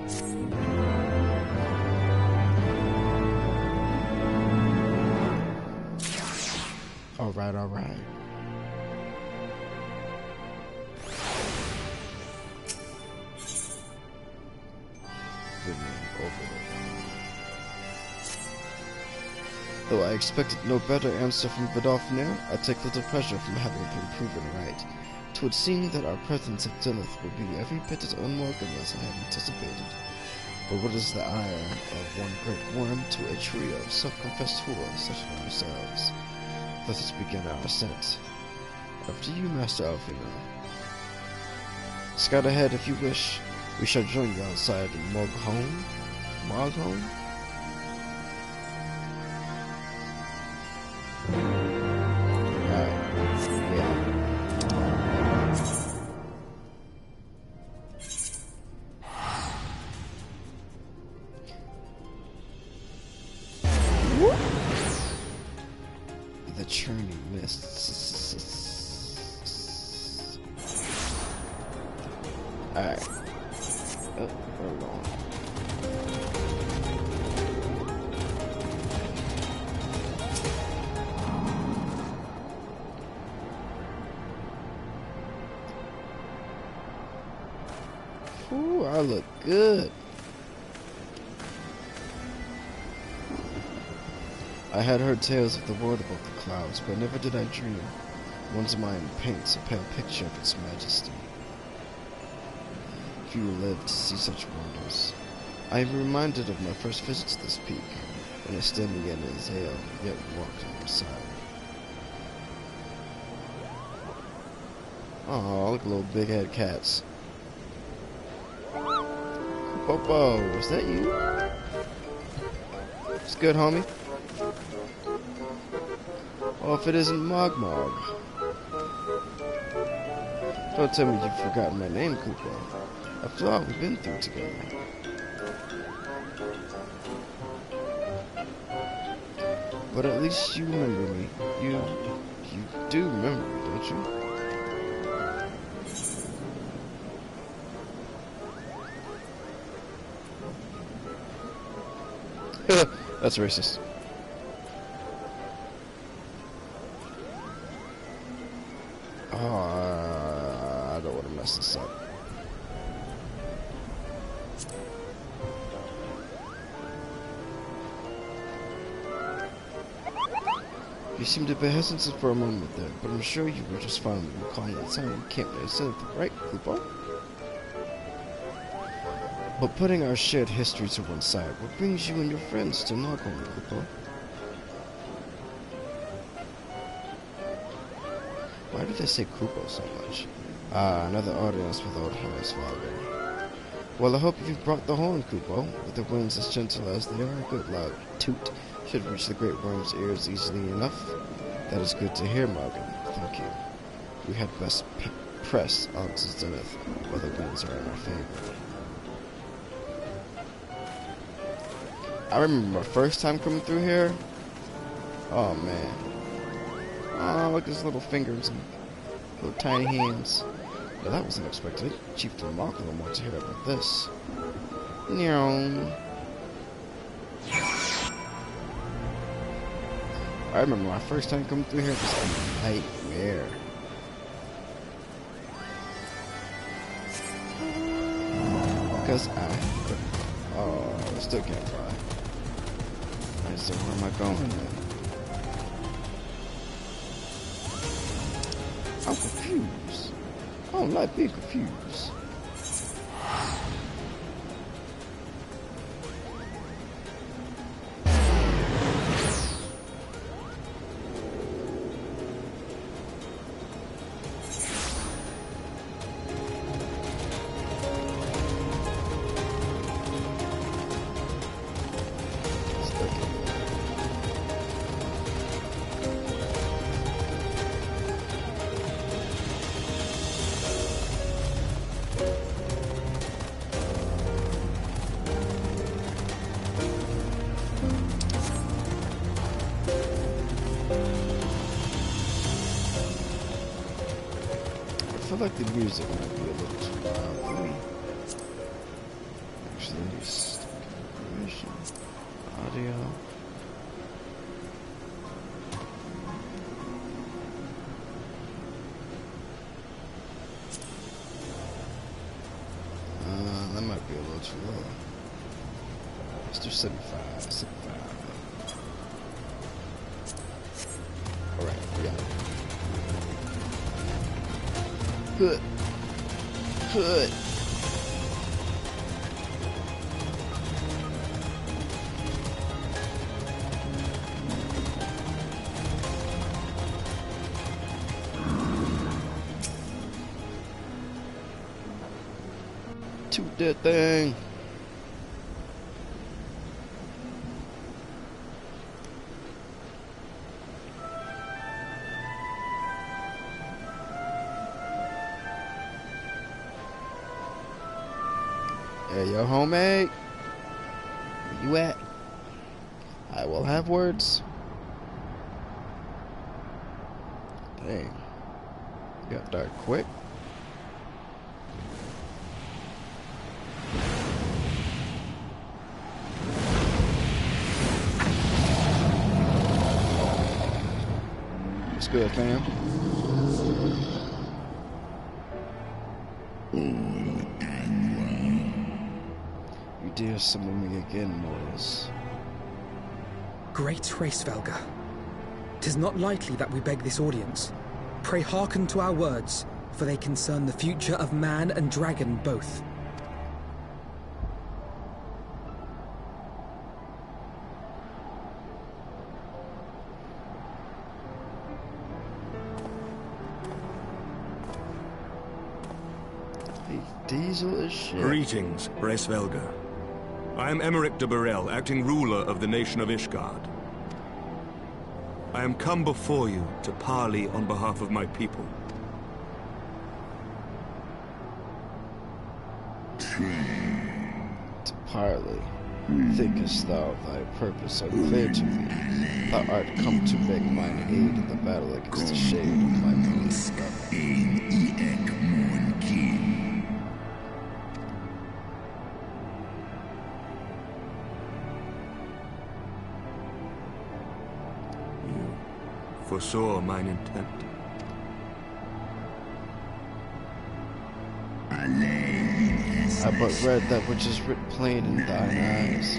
[SPEAKER 1] Alright. Though I expected no better answer from Vidofnir, I take little pleasure from having been proven right. 'Twould seem that our presence at Zenith will be every bit as unwelcome as I had anticipated. But what is the ire of one great worm to a trio of self-confessed fools such as ourselves? Let us begin our ascent. After you, Master Alfino. Scout ahead if you wish. We shall join you outside Moghome? The churning mists. Alright. Oh, we're going. Ooh, I look good. I had heard tales of the world above the clouds, but never did I dream. One's mind paints a pale picture of its majesty. Few live to see such wonders. I am reminded of my first visit to this peak, when I standing in Azale, yet walked on her side. Aw, look at little big-head cats. Popo, is that you? It's good, homie. Oh, if it isn't Mogmog. Don't tell me you've forgotten my name, Kupo. After all we've been through together. But at least you remember me. You do remember me, don't you? That's racist. Oh, I don't want to mess this up. You seemed a bit hesitant for a moment there, but I'm sure you were just finally recalling that time you can't really say anything, right, Kupo? But putting our shared history to one side, what brings you and your friends to Moghome, Kupo? Why do they say Kupo so much? Ah, another audience with old Hornswoggle. Well, I hope you've brought the horn, Kupo. With the winds as gentle as they are, a good loud toot should reach the great worm's ears easily enough. That is good to hear, Morgan. Thank you. We had best press on to Zenith while the winds are in our favor. I remember my first time coming through here. Oh, man. Oh, look at his little fingers and little tiny hands. Well, that was unexpected. Chieftain Malcolm wants to hear about this. Meow. I remember my first time coming through here, it was a nightmare. Because I still can't fly. So where am I going then? I'm confused. I don't like being confused. I feel like the music might be a little too loud for me. Actually, let me stick information, audio. That might be a little too low. Let's do 75. Alright, we got it. Good. Toot that thing. Hey, yo, homie. Where you at? I will have words. Dang. Got dark quick. What's good, fam? You dare summon me again, mortals.
[SPEAKER 4] Great Hraesvelga, 'tis not lightly that we beg this audience. Pray hearken to our words, for they concern the future of man and dragon both.
[SPEAKER 1] Diesel is shit.
[SPEAKER 7] Greetings, Hraesvelga. I am Emeric de Burrell, acting ruler of the nation of Ishgard. I am come before you to parley on behalf of my people.
[SPEAKER 1] To parley, thinkest thou thy purpose unclear to thee? Thou art come to beg mine aid in the battle against the shade of my belief.
[SPEAKER 7] Foresaw mine intent.
[SPEAKER 1] I but read that which is writ plain in thine eyes.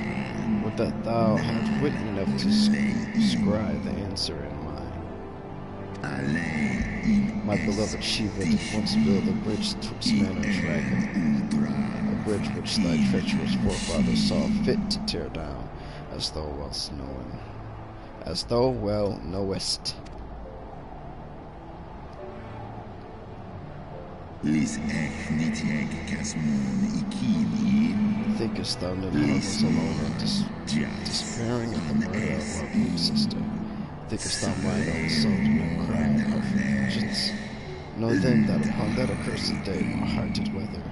[SPEAKER 1] Would that thou had wit enough to scribe the answer in mine. My beloved Shiva did once build a bridge twixt man and dragon, a bridge which thy treacherous forefathers saw fit to tear down, as thou well knowest. Thinkest thou that I was alone and despairing at the murder of our poor sister? Thinkest thou mine own soul did not cry out for vengeance? Know then that upon that accursed day my heart did wither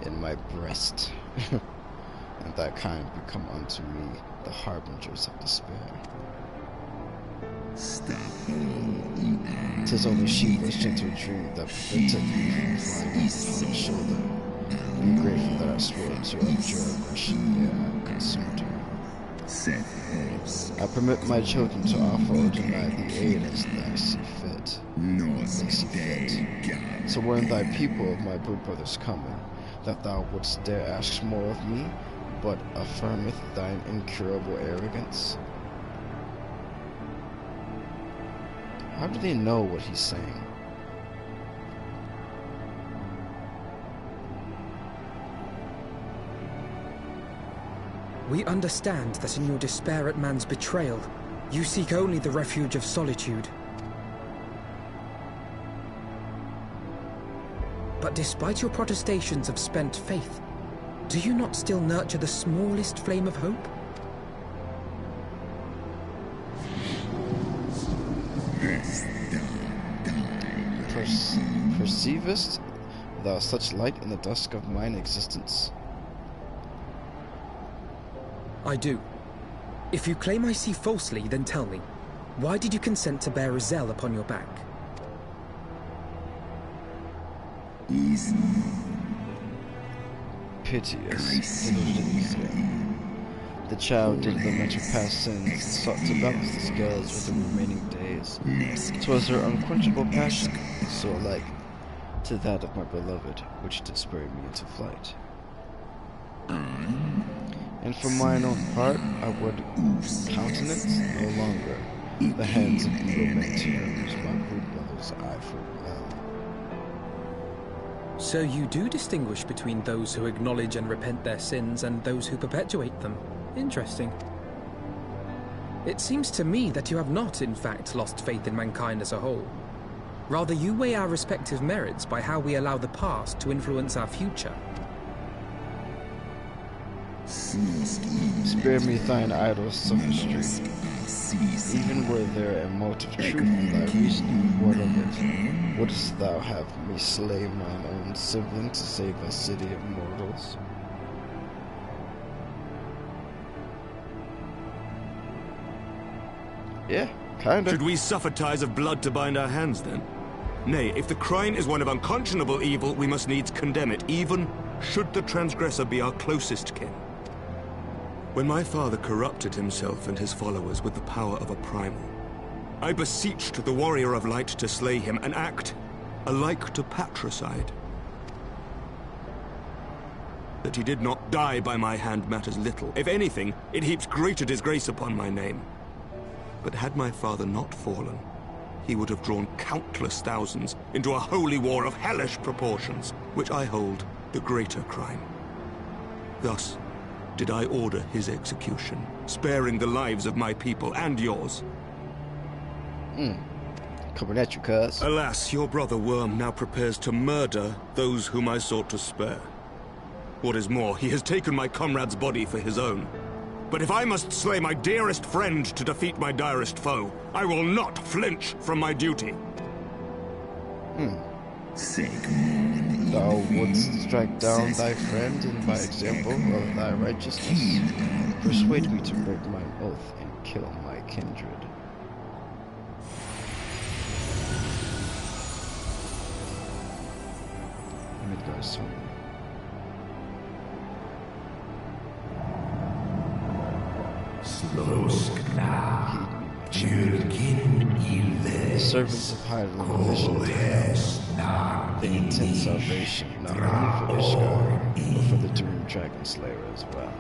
[SPEAKER 1] in my breast, and thy kind become unto me the harbingers of despair. 'Tis only she rushed into a dream that prevented me from flying upon her shoulder. Be grateful that I swore to abjure aggression ere I consumed her. I permit my children to offer or deny the aid as they see fit. So were thy people of my brood brothers coming, that thou wouldst dare ask more of me, but affirmeth thine incurable arrogance? How do they know what he's saying?
[SPEAKER 4] We understand that in your despair at man's betrayal, you seek only the refuge of solitude. But despite your protestations of spent faith, do you not still nurture the smallest flame of hope?
[SPEAKER 1] Perceivest thou such light in the dusk of mine existence?
[SPEAKER 4] I do. If you claim I see falsely, then tell me, why did you consent to bear Azel upon your back?
[SPEAKER 1] Piteous, the child did lament her past sins and sought to balance the scales with the remaining days. 'Twas her unquenchable passion, so like to that of my beloved, which did spur me into flight. And for mine own part, I would countenance no longer the hands of evil men to use my brood brother's eye for well.
[SPEAKER 4] So you do distinguish between those who acknowledge and repent their sins and those who perpetuate them. Interesting. It seems to me that you have not, in fact, lost faith in mankind as a whole. Rather, you weigh our respective merits by how we allow the past to influence our future.
[SPEAKER 1] Spare me thine idle sophistry. Even were there a motive truth in thy reasoning, what of it? Wouldst thou have me slay mine own sibling to save a city of mortals? Yeah, kinda.
[SPEAKER 7] Should we suffer ties of blood to bind our hands, then? Nay, if the crime is one of unconscionable evil, we must needs condemn it, even should the transgressor be our closest kin. When my father corrupted himself and his followers with the power of a primal, I beseeched the warrior of light to slay him, an act alike to patricide. That he did not die by my hand matters little. If anything, it heaps greater disgrace upon my name. But had my father not fallen, he would have drawn countless thousands into a holy war of hellish proportions, which I hold the greater crime. Thus did I order his execution, sparing the lives of my people and yours.
[SPEAKER 1] Coming at you, cuz.
[SPEAKER 7] Alas, your brother Worm now prepares to murder those whom I sought to spare. What is more, he has taken my comrade's body for his own. But if I must slay my dearest friend to defeat my direst foe, I will not flinch from my duty.
[SPEAKER 1] Thou wouldst strike down thy friend and by example of thy righteousness persuade me to break mine oath and kill my kindred. Midgard's home. The servants of Hydaelyn visioned the intent salvation, not only for Ishgard, but for the doomed dragon slayer as well.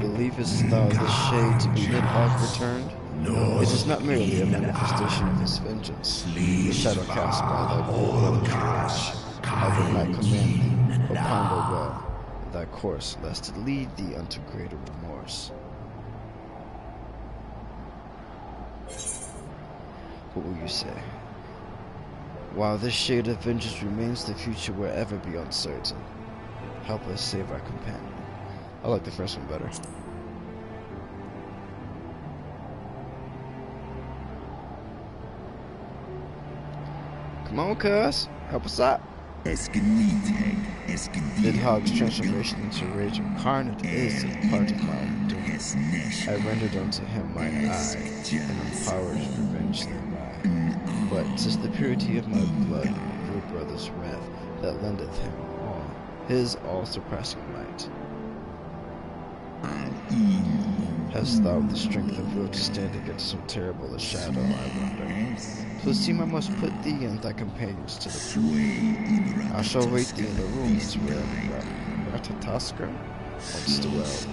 [SPEAKER 1] Believest thou the shade to be Nidhogg returned? It is not merely a manifestation of his vengeance, the shadow cast by thy brother George. I would not command thee, but ponder well thy course, lest it lead thee unto greater remorse. What will you say? While this shade of vengeance remains, the future will ever be uncertain. Help us save our companion. I like the first one better. Come on, cuz. Help us out. Nidhogg's transformation into rage incarnate is a part of my doing. I rendered unto him mine eye, and empowered revenge thereby. But 'tis the purity of my blood, your brother's wrath, that lendeth him all his all-surpassing might. Hast thou the strength of will to stand against so terrible a shadow, I wonder? 'Twill seem I must put thee and thy companions to the proof. I shall wait thee in the rooms where Ratatoskr once dwelled.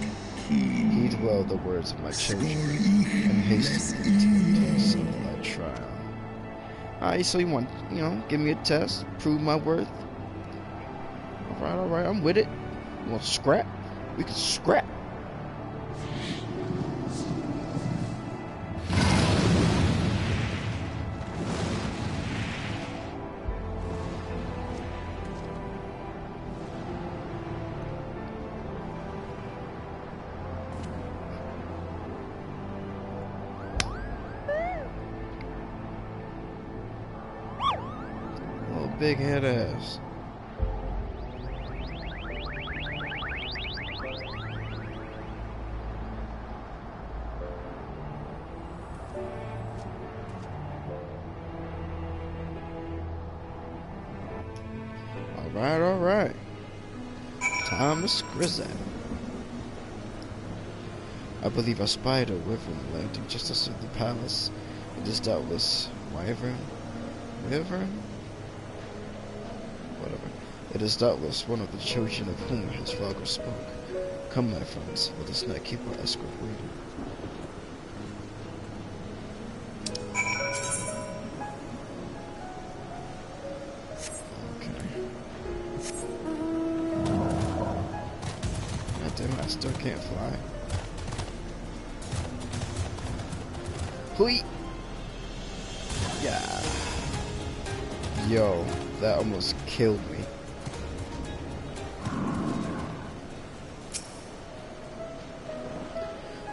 [SPEAKER 1] Heed well the words of my children, and hasten thee to the place of thy trial. Alright, so you want, give me a test, prove my worth? Alright, I'm with it. You want to scrap? We can scrap. Big head ass. Alright. Time to scrizzle. I believe I spied a wyvern landing just outside the palace. It is doubtless wyvern? Whatever. It is doubtless one of the children of whom his father spoke. Come, my friends, let us not keep our escort waiting. Okay. God damn it, I still can't fly. Hui! Yeah. Yo, that almost killed me.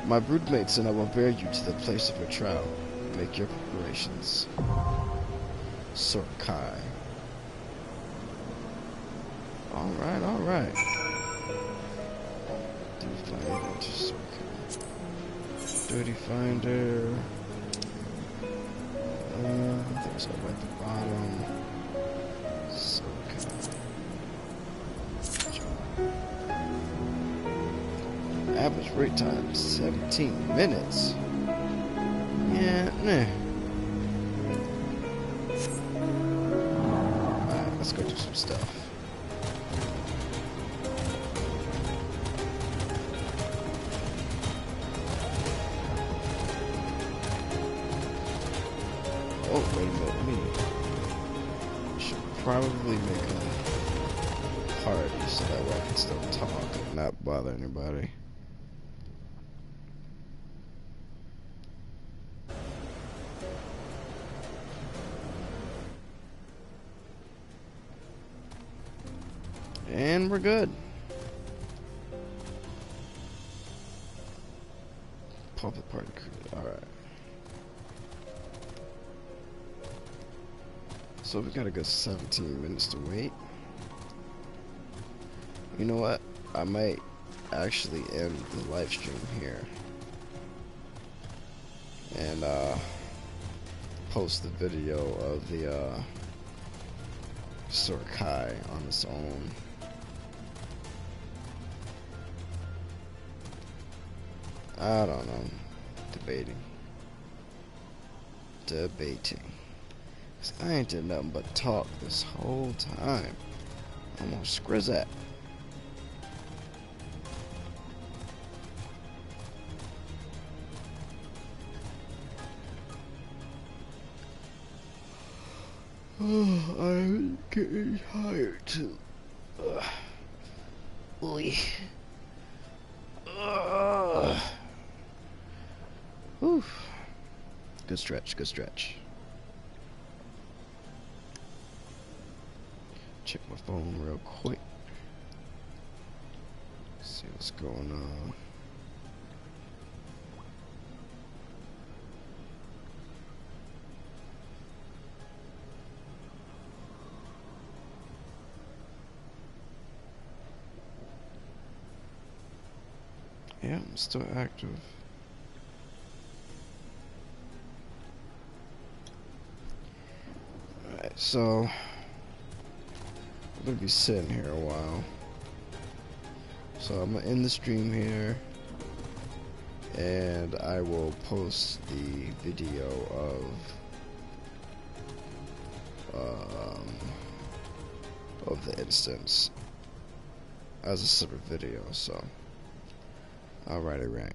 [SPEAKER 1] My broodmates and I will bear you to the place of your trial. Make your preparations. Sorkai. Alright. Dirty Finder. There's over at the bottom. Average wait time 17 minutes. Yeah, nah. Alright, let's go do some stuff. Oh, wait a minute. I should probably make a party so that way I can still talk and not bother anybody. And we're good. Public party crew. Alright. So we got a good 17 minutes to wait. You know what? I might actually end the live stream here. And post the video of the Sorkai on its own. I don't know. Debating. 'Cause I ain't did nothing but talk this whole time. I'm gonna scrizz that. Oh, I'm getting tired too. Ooh. Whew. Good stretch, good stretch. Check my phone real quick. See what's going on. Yeah, I'm still active. Alright, so I'm gonna be sitting here a while. So I'm gonna end the stream here, and I will post the video of the instance as a separate video. So, alrighty, right.